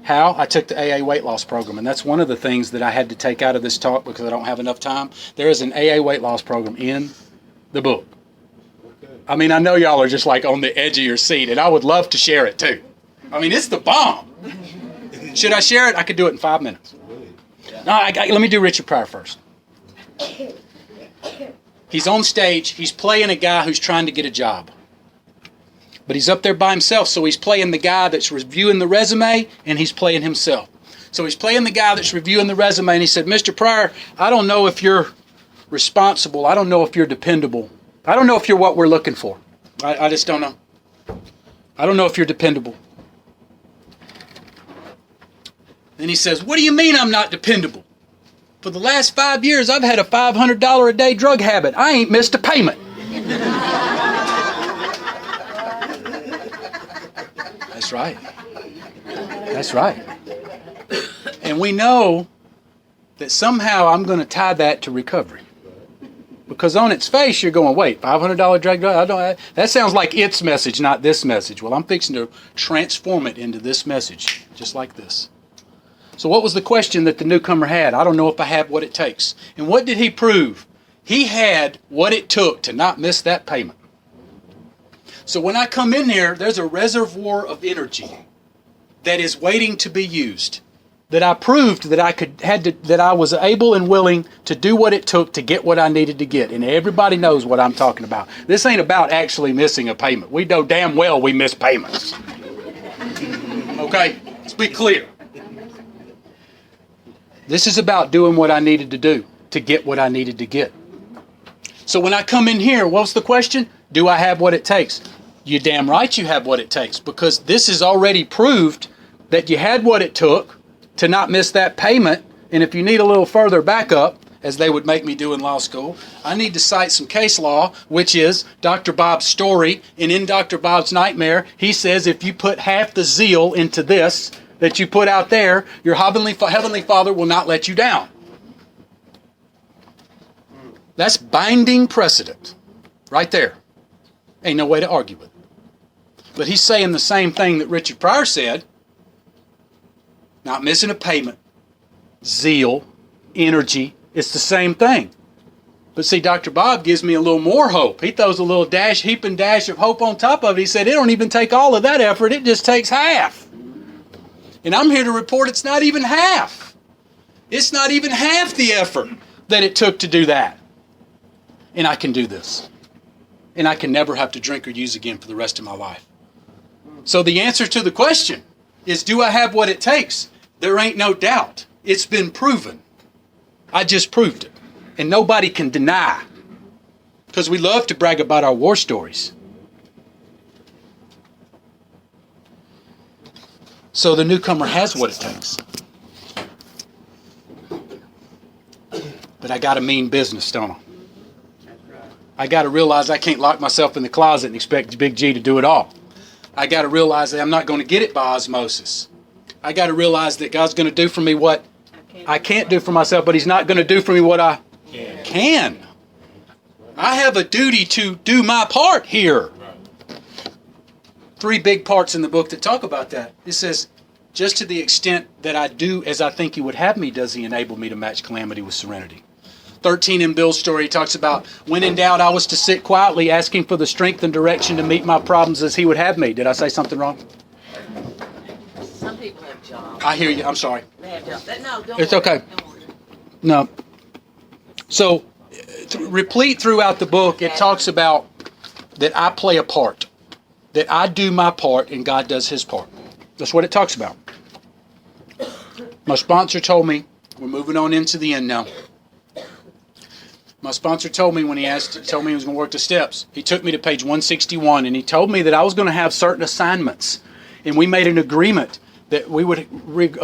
How? I took the AA weight loss program, and that's one of the things that I had to take out of this talk because I don't have enough time. There is an AA weight loss program in the book. I mean, I know y'all are just like on the edge of your seat, and I would love to share it too. I mean, it's the bomb. Should I share it? I could do it in 5 minutes. No, let me do Richard Pryor first. He's on stage. He's playing a guy who's trying to get a job. But he's up there by himself, so he's playing the guy that's reviewing the resume, and he's playing himself. So he's playing the guy that's reviewing the resume, and he said, Mr. Pryor, I don't know if you're responsible. I don't know if you're dependable. I don't know if you're what we're looking for. I just don't know. I don't know if you're dependable. Then he says, what do you mean I'm not dependable? For the last 5 years, I've had a $500 a day drug habit. I ain't missed a payment. That's right. That's right. And we know that somehow I'm going to tie that to recovery. Because on its face, you're going, wait, $500 drug? That sounds like its message, not this message. Well, I'm fixing to transform it into this message, just like this. So what was the question that the newcomer had? I don't know if I have what it takes. And what did he prove? He had what it took to not miss that payment. So when I come in here, there's a reservoir of energy that is waiting to be used. That I proved that that I was able and willing to do what it took to get what I needed to get. And everybody knows what I'm talking about. This ain't about actually missing a payment. We know damn well we miss payments. Okay? Let's be clear. This is about doing what I needed to do to get what I needed to get. So when I come in here, what's the question? Do I have what it takes? You're damn right you have what it takes, because this is already proved that you had what it took to not miss that payment. And if you need a little further backup, as they would make me do in law school. I need to cite some case law, which is Dr. Bob's story. And in Dr. Bob's nightmare, he says if you put half the zeal into this that you put out there, your heavenly Father will not let you down. That's binding precedent right there. Ain't no way to argue with it. But he's saying the same thing that Richard Pryor said. Not missing a payment. Zeal. Energy. It's the same thing. But see, Dr. Bob gives me a little more hope. He throws a little heap and dash of hope on top of it. He said, it don't even take all of that effort. It just takes half. And I'm here to report it's not even half. It's not even half the effort that it took to do that. And I can do this. And I can never have to drink or use again for the rest of my life. So the answer to the question is, do I have what it takes? There ain't no doubt. It's been proven. I just proved it. And nobody can deny. Because we love to brag about our war stories. So the newcomer has what it takes. But I got to mean business, don't I? I got to realize I can't lock myself in the closet and expect Big G to do it all. I got to realize that I'm not going to get it by osmosis. I got to realize that God's going to do for me what I can't do for myself, but He's not going to do for me what I can. I have a duty to do my part here. 3 big parts in the book that talk about that. It says, just to the extent that I do as I think He would have me, does He enable me to match calamity with serenity. 13 in Bill's story, he talks about, when in doubt, I was to sit quietly, asking for the strength and direction to meet my problems as He would have me. Did I say something wrong? Some people have jobs. I hear you. I'm sorry. They have jobs. No, don't It's worry. okay. Don't worry. No. So, replete throughout the book, it talks about that I play a part, that I do my part and God does His part. That's what it talks about. My sponsor told me, we're moving on into the end now. My sponsor told me when he told me he was going to work the steps, he took me to page 161 and he told me that I was going to have certain assignments. And we made an agreement that we would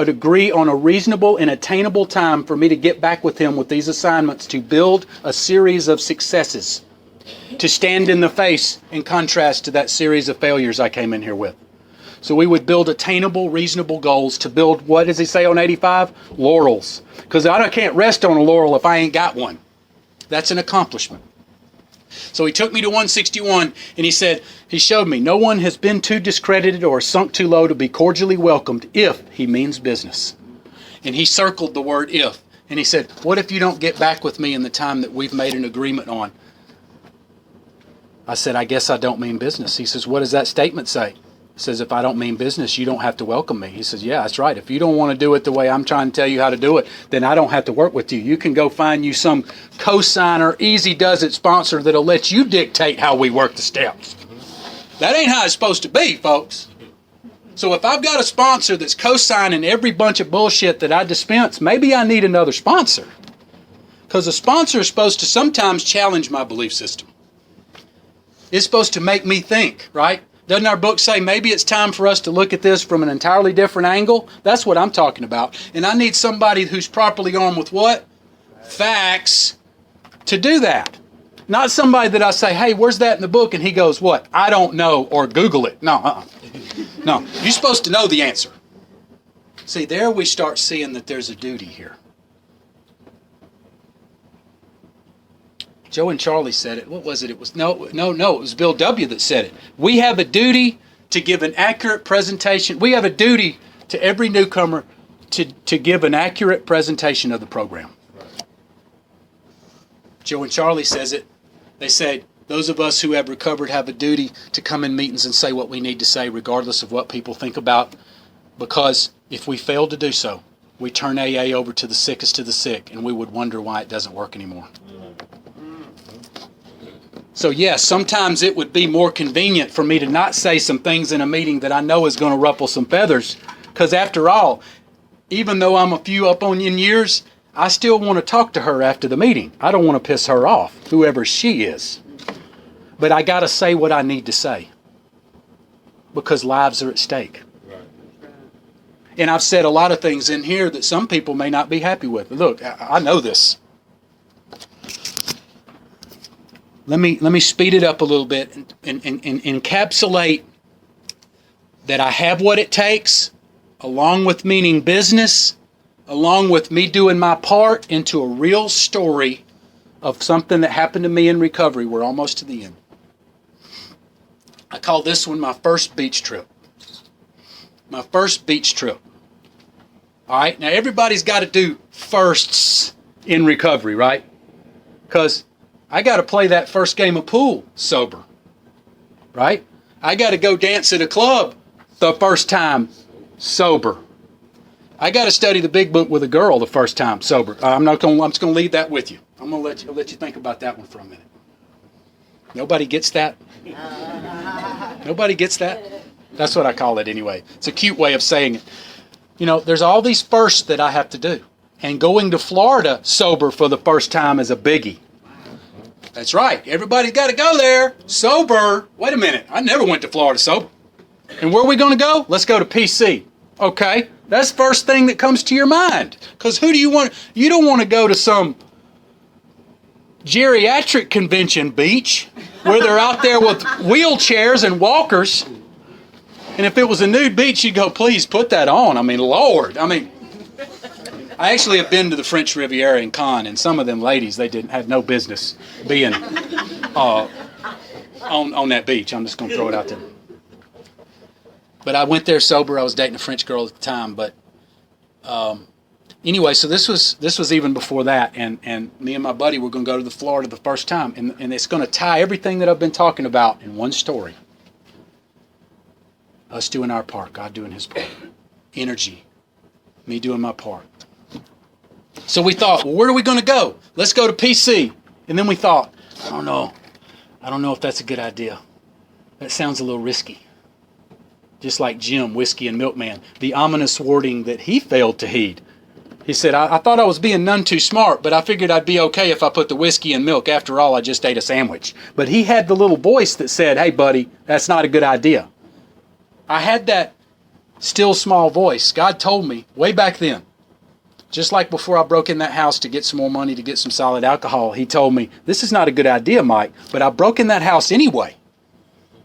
agree on a reasonable and attainable time for me to get back with him with these assignments to build a series of successes, to stand in the face in contrast to that series of failures I came in here with. So we would build attainable, reasonable goals to build, what does he say on 85? Laurels. Because I can't rest on a laurel if I ain't got one. That's an accomplishment. So he took me to 161 and he showed me, no one has been too discredited or sunk too low to be cordially welcomed if he means business. And he circled the word if. And he said, what if you don't get back with me in the time that we've made an agreement on? I said, I guess I don't mean business. He says, what does that statement say? He says, if I don't mean business, you don't have to welcome me. He says, yeah, that's right. If you don't want to do it the way I'm trying to tell you how to do it, then I don't have to work with you. You can go find you some co-signer, easy does it sponsor that'll let you dictate how we work the steps. That ain't how it's supposed to be, folks. So if I've got a sponsor that's co-signing every bunch of bullshit that I dispense, maybe I need another sponsor. Because a sponsor is supposed to sometimes challenge my belief system. It's supposed to make me think, right? Doesn't our book say maybe it's time for us to look at this from an entirely different angle? That's what I'm talking about. And I need somebody who's properly armed with what? Facts to do that. Not somebody that I say, hey, where's that in the book? And he goes, what? I don't know, or Google it. No, No, you're supposed to know the answer. See, there we start seeing that there's a duty here. Joe and Charlie said it. What was it? It was no. It was Bill W. that said it. We have a duty to give an accurate presentation. We have a duty to every newcomer to give an accurate presentation of the program. Joe and Charlie says it. They said, those of us who have recovered have a duty to come in meetings and say what we need to say, regardless of what people think about. Because if we fail to do so, we turn AA over to the sickest of the sick, and we would wonder why it doesn't work anymore. So yes, sometimes it would be more convenient for me to not say some things in a meeting that I know is going to ruffle some feathers. Because after all, even though I'm a few up on in years, I still want to talk to her after the meeting. I don't want to piss her off, whoever she is. But I got to say what I need to say. Because lives are at stake. And I've said a lot of things in here that some people may not be happy with. Look, I know this. let me speed it up a little bit and encapsulate that I have what it takes, along with meaning business, along with me doing my part, into a real story of something that happened to me in recovery. We're almost to the end. I call this one my first beach trip. My first beach trip. All right, now everybody's got to do firsts in recovery, right? Because I got to play that first game of pool sober, right? I got to go dance at a club the first time sober. I got to study the big book with a girl the first time sober. I'm just going to leave that with you. I'm going to let you think about that one for a minute. Nobody gets that? Nobody gets that? That's what I call it anyway. It's a cute way of saying it. You know, there's all these firsts that I have to do. And going to Florida sober for the first time is a biggie. That's right. Everybody's got to go there sober. Wait a minute. I never went to Florida sober. And where are we going to go? Let's go to PC. Okay. That's the first thing that comes to your mind. Because who do you want? You don't want to go to some geriatric convention beach where they're out there with wheelchairs and walkers. And if it was a nude beach, you'd go, please put that on. I mean, Lord. I actually have been to the French Riviera in Cannes, and some of them ladies, they had no business being on that beach. I'm just going to throw it out there. But I went there sober. I was dating a French girl at the time. But anyway, so this was even before that, and me and my buddy were going to go to the Florida the first time, and it's going to tie everything that I've been talking about in one story. Us doing our part, God doing His part. Energy, me doing my part. So we thought, well, where are we going to go? Let's go to PC. And then we thought, I don't know if that's a good idea. That sounds a little risky. Just like Jim, Whiskey and Milkman, the ominous warning that he failed to heed. He said, I thought I was being none too smart, but I figured I'd be okay if I put the whiskey and milk. After all, I just ate a sandwich. But he had the little voice that said, hey, buddy, that's not a good idea. I had that still small voice. God told me way back then, just like before I broke in that house to get some more money to get some solid alcohol, He told me, this is not a good idea, Mike, but I broke in that house anyway.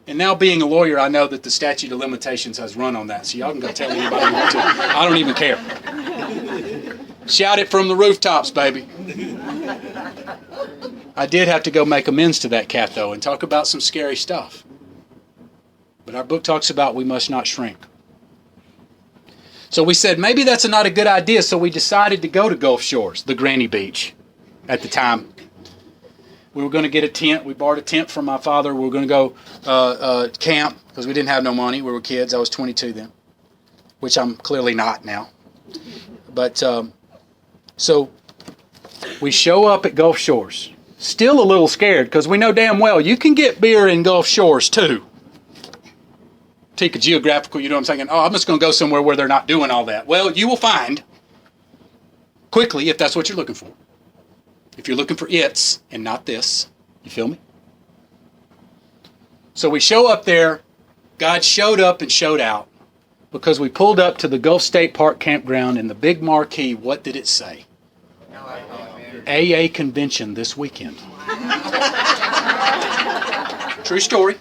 And now being a lawyer, I know that the statute of limitations has run on that, so y'all can go tell anybody you want to. I don't even care. Shout it from the rooftops, baby. I did have to go make amends to that cat, though, and talk about some scary stuff. But our book talks about we must not shrink. So we said, maybe that's not a good idea, so we decided to go to Gulf Shores, the Granny Beach, at the time. We were going to get a tent. We borrowed a tent from my father. We were going to go camp because we didn't have no money. We were kids. I was 22 then, which I'm clearly not now. But so we show up at Gulf Shores, still a little scared because we know damn well you can get beer in Gulf Shores too. Take a geographical, you know what I'm saying? Oh, I'm just going to go somewhere where they're not doing all that. Well, you will find quickly if that's what you're looking for. If you're looking for it's and not this. You feel me? So we show up there. God showed up and showed out because we pulled up to the Gulf State Park campground and the big marquee, what did it say? AA convention this weekend. True story.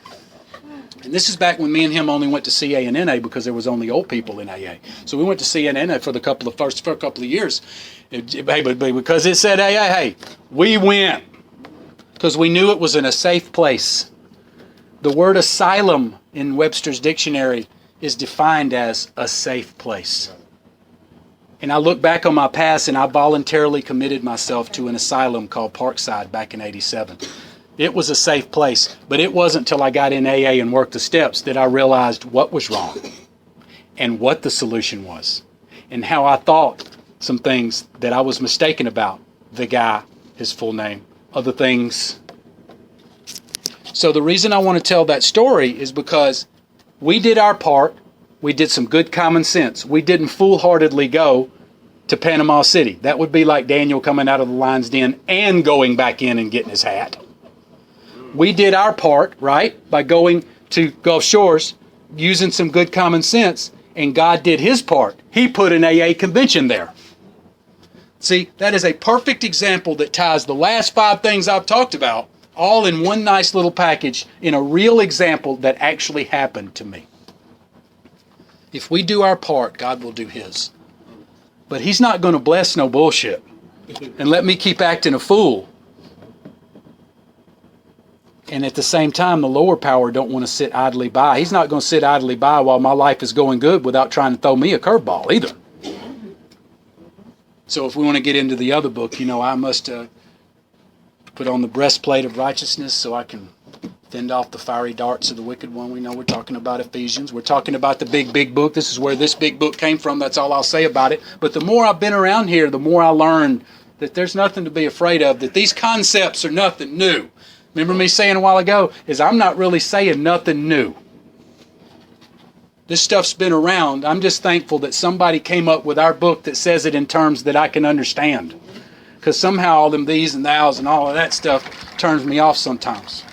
And this is back when me and him only went to CA and NA because there was only old people in AA. So we went to CA and NA for a couple of years. Because it said AA, hey, we went. Because we knew it was in a safe place. The word asylum in Webster's dictionary is defined as a safe place. And I look back on my past and I voluntarily committed myself to an asylum called Parkside back in '87. It was a safe place, but it wasn't until I got in AA and worked the steps that I realized what was wrong and what the solution was and how I thought some things that I was mistaken about. The guy, his full name, other things. So the reason I want to tell that story is because we did our part. We did some good common sense. We didn't foolhardily go to Panama City. That would be like Daniel coming out of the lion's den and going back in and getting his hat. We did our part, right, by going to Gulf Shores, using some good common sense, and God did His part. He put an AA convention there. See, that is a perfect example that ties the last 5 things I've talked about All in one nice little package in a real example that actually happened to me. If we do our part, God will do His. But He's not going to bless no bullshit and let me keep acting a fool. And at the same time, the lower power don't want to sit idly by. He's not going to sit idly by while my life is going good without trying to throw me a curveball either. So if we want to get into the other book, I must put on the breastplate of righteousness so I can fend off the fiery darts of the wicked one. We know we're talking about Ephesians. We're talking about the big book. This is where this big book came from. That's all I'll say about it. But the more I've been around here, the more I learned that there's nothing to be afraid of, that these concepts are nothing new. Remember me saying a while ago, is I'm not really saying nothing new. This stuff's been around. I'm just thankful that somebody came up with our book that says it in terms that I can understand. Because somehow all them these and thous and all of that stuff turns me off sometimes.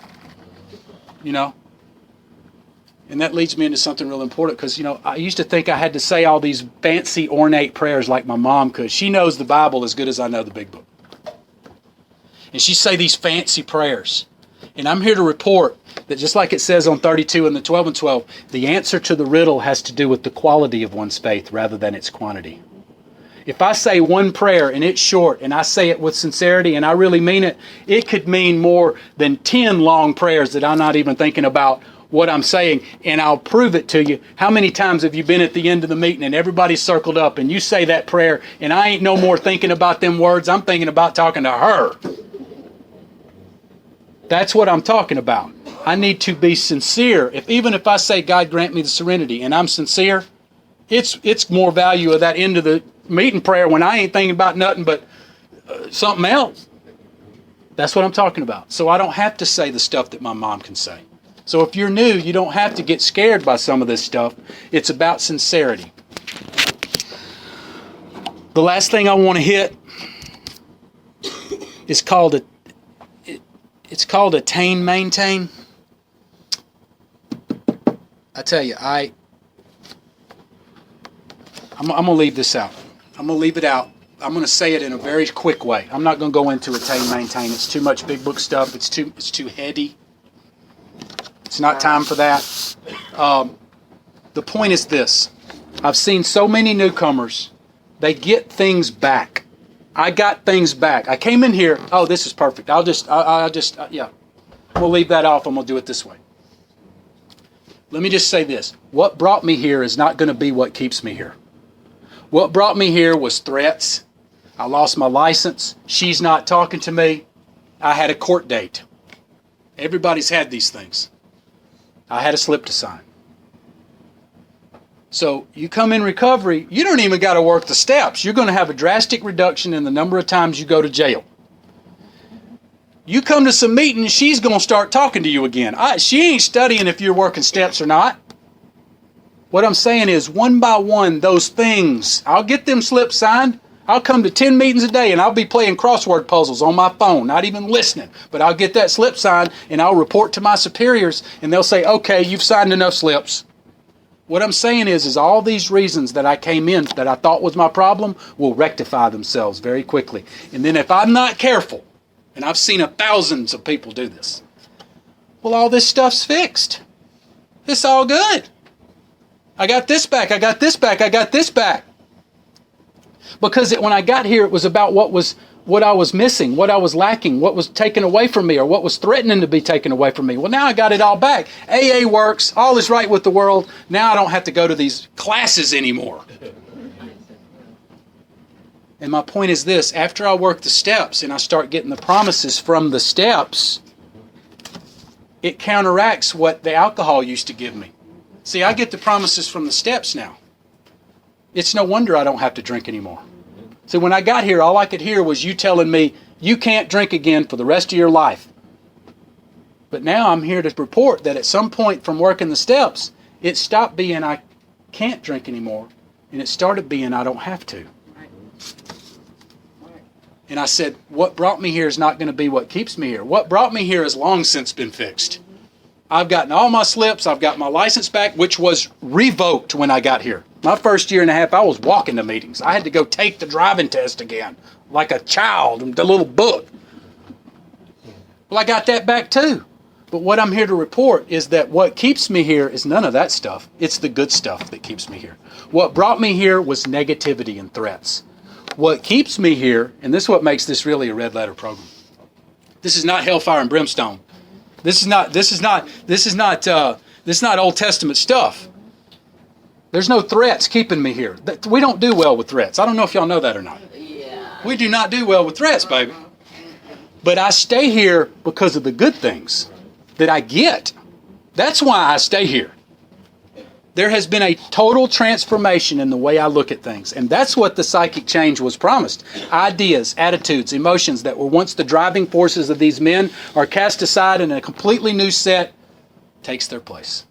And that leads me into something real important because, I used to think I had to say all these fancy, ornate prayers like my mom could. She knows the Bible as good as I know the big book. And she say these fancy prayers. And I'm here to report that just like it says on 32 and the 12 and 12, the answer to the riddle has to do with the quality of one's faith rather than its quantity. If I say one prayer and it's short and I say it with sincerity and I really mean it, it could mean more than 10 long prayers that I'm not even thinking about what I'm saying, and I'll prove it to you. How many times have you been at the end of the meeting and everybody's circled up and you say that prayer and I ain't no more thinking about them words, I'm thinking about talking to her. That's what I'm talking about. I need to be sincere. Even if I say, God grant me the serenity, and I'm sincere, it's more value of that end of the meeting prayer when I ain't thinking about nothing but something else. That's what I'm talking about. So I don't have to say the stuff that my mom can say. So if you're new, you don't have to get scared by some of this stuff. It's about sincerity. The last thing I want to hit is called attain, maintain. I tell you, I'm going to leave this out. I'm going to leave it out. I'm going to say it in a very quick way. I'm not going to go into attain, maintain. It's too much big book stuff. It's too heady. It's not time for that. The point is this. I've seen so many newcomers. They get things back. I got things back. I came in here. Oh, this is perfect. We'll leave that off and we'll do it this way. Let me just say this. What brought me here is not going to be what keeps me here. What brought me here was threats. I lost my license. She's not talking to me. I had a court date. Everybody's had these things. I had a slip to sign. So you come in recovery, you don't even got to work the steps. You're going to have a drastic reduction in the number of times you go to jail. You come to some meeting, she's going to start talking to you again. She ain't studying if you're working steps or not. What I'm saying is, one by one, those things, I'll get them slips signed. I'll come to 10 meetings a day and I'll be playing crossword puzzles on my phone, not even listening. But I'll get that slip signed and I'll report to my superiors and they'll say, okay, you've signed enough slips. What I'm saying is all these reasons that I came in that I thought was my problem will rectify themselves very quickly. And then if I'm not careful, and I've seen thousands of people do this, well, all this stuff's fixed. It's all good. I got this back, I got this back, I got this back. Because when I got here, it was about what I was missing, what I was lacking, what was taken away from me, or what was threatening to be taken away from me. Well, now I got it all back. AA works. All is right with the world. Now I don't have to go to these classes anymore. And my point is this. After I work the steps and I start getting the promises from the steps, it counteracts what the alcohol used to give me. See, I get the promises from the steps now. It's no wonder I don't have to drink anymore. See, when I got here, all I could hear was you telling me, you can't drink again for the rest of your life. But now I'm here to report that at some point from working the steps, it stopped being I can't drink anymore, and it started being I don't have to. And I said, what brought me here is not going to be what keeps me here. What brought me here has long since been fixed. I've gotten all my slips. I've got my license back, which was revoked when I got here. My first year and a half, I was walking to meetings. I had to go take the driving test again, like a child, the little book. Well, I got that back too. But what I'm here to report is that what keeps me here is none of that stuff. It's the good stuff that keeps me here. What brought me here was negativity and threats. What keeps me here, and this is what makes this really a red letter program. This is not hellfire and brimstone. This is not Old Testament stuff. There's no threats keeping me here. We don't do well with threats. I don't know if y'all know that or not. Yeah. We do not do well with threats, baby. But I stay here because of the good things that I get. That's why I stay here. There has been a total transformation in the way I look at things. And that's what the psychic change was promised. Ideas, attitudes, emotions that were once the driving forces of these men are cast aside and a completely new set takes their place.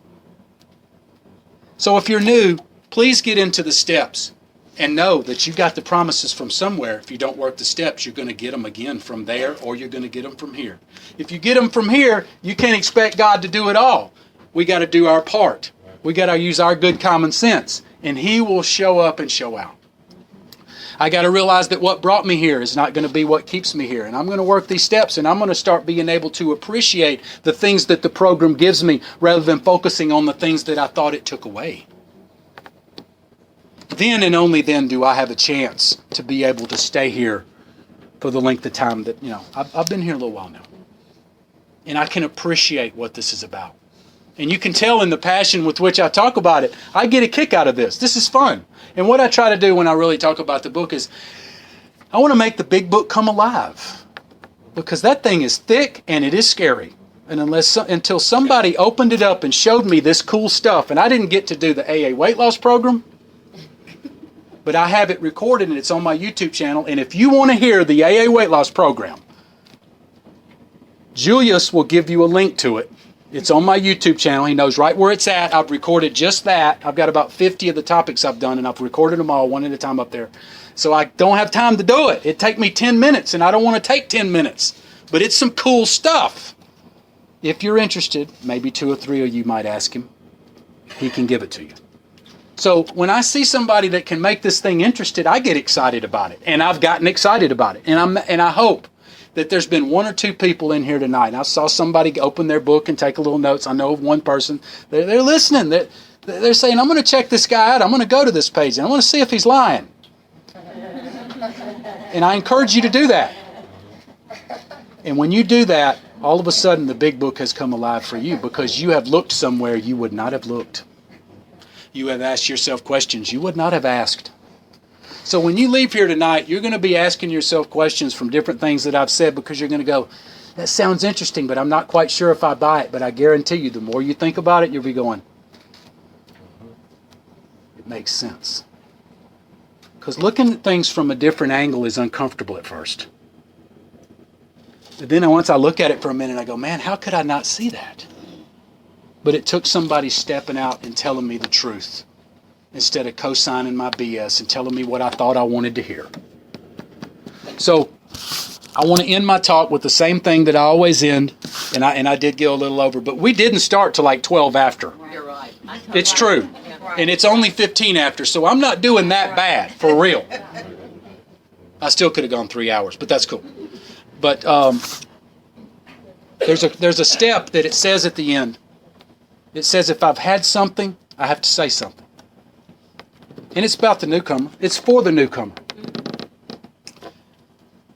So if you're new, please get into the steps and know that you've got the promises from somewhere. If you don't work the steps, you're going to get them again from there, or you're going to get them from here. If you get them from here, you can't expect God to do it all. We got to do our part. We got to use our good common sense, and He will show up and show out. I got to realize that what brought me here is not going to be what keeps me here. And I'm going to work these steps, and I'm going to start being able to appreciate the things that the program gives me rather than focusing on the things that I thought it took away. Then and only then do I have a chance to be able to stay here for the length of time that, I've been here a little while now. And I can appreciate what this is about. And you can tell in the passion with which I talk about it, I get a kick out of this. This is fun. And what I try to do when I really talk about the book is I want to make the big book come alive. Because that thing is thick and it is scary. And until somebody opened it up and showed me this cool stuff, and I didn't get to do the AA weight loss program, but I have it recorded and it's on my YouTube channel. And if you want to hear the AA weight loss program, Julius will give you a link to it. It's on my YouTube channel. He knows right where it's at. I've recorded just that. I've got about 50 of the topics I've done, and I've recorded them all one at a time up there. So I don't have time to do it. It'd take me 10 minutes, and I don't want to take 10 minutes. But it's some cool stuff. If you're interested, maybe 2 or 3 of you might ask him. He can give it to you. So when I see somebody that can make this thing interested, I get excited about it. And I've gotten excited about it. And I hope that there's been 1 or 2 people in here tonight. And I saw somebody open their book and take a little notes. I know of one person. They're listening. They're saying, I'm going to check this guy out. I'm going to go to this page and I want to see if he's lying. And I encourage you to do that. And when you do that, all of a sudden the big book has come alive for you because you have looked somewhere you would not have looked. You have asked yourself questions you would not have asked. So when you leave here tonight, you're going to be asking yourself questions from different things that I've said because you're going to go, that sounds interesting, but I'm not quite sure if I buy it. But I guarantee you, the more you think about it, you'll be going, it makes sense. Because looking at things from a different angle is uncomfortable at first. But then once I look at it for a minute, I go, man, how could I not see that? But it took somebody stepping out and telling me the truth instead of co-signing my BS and telling me what I thought I wanted to hear. So I want to end my talk with the same thing that I always end, and I did go a little over, but we didn't start till like 12 after. You're right. It's true. And it's only 15 after, so I'm not doing that bad, for real. I still could have gone 3 hours, but that's cool. But there's a step that it says at the end. It says if I've had something, I have to say something. And it's about the newcomer. It's for the newcomer.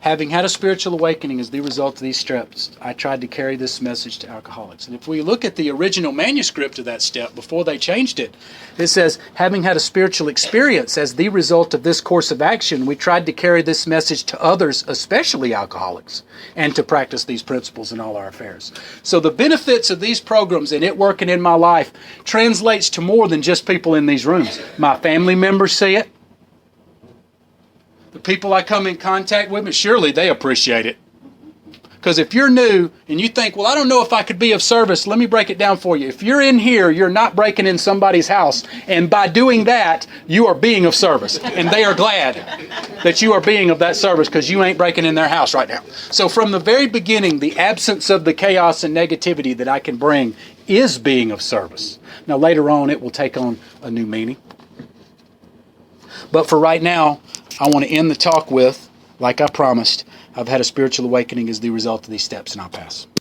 Having had a spiritual awakening as the result of these steps, I tried to carry this message to alcoholics. And if we look at the original manuscript of that step, before they changed it, it says, having had a spiritual experience as the result of this course of action, we tried to carry this message to others, especially alcoholics, and to practice these principles in all our affairs. So the benefits of these programs and it working in my life translates to more than just people in these rooms. My family members see it. The people I come in contact with, surely they appreciate it. Because if you're new and you think, well, I don't know if I could be of service, let me break it down for you. If you're in here, you're not breaking in somebody's house. And by doing that, you are being of service. And they are glad that you are being of that service because you ain't breaking in their house right now. So from the very beginning, the absence of the chaos and negativity that I can bring is being of service. Now later on, it will take on a new meaning. But for right now, I want to end the talk with, like I promised, I've had a spiritual awakening as the result of these steps, and I'll pass.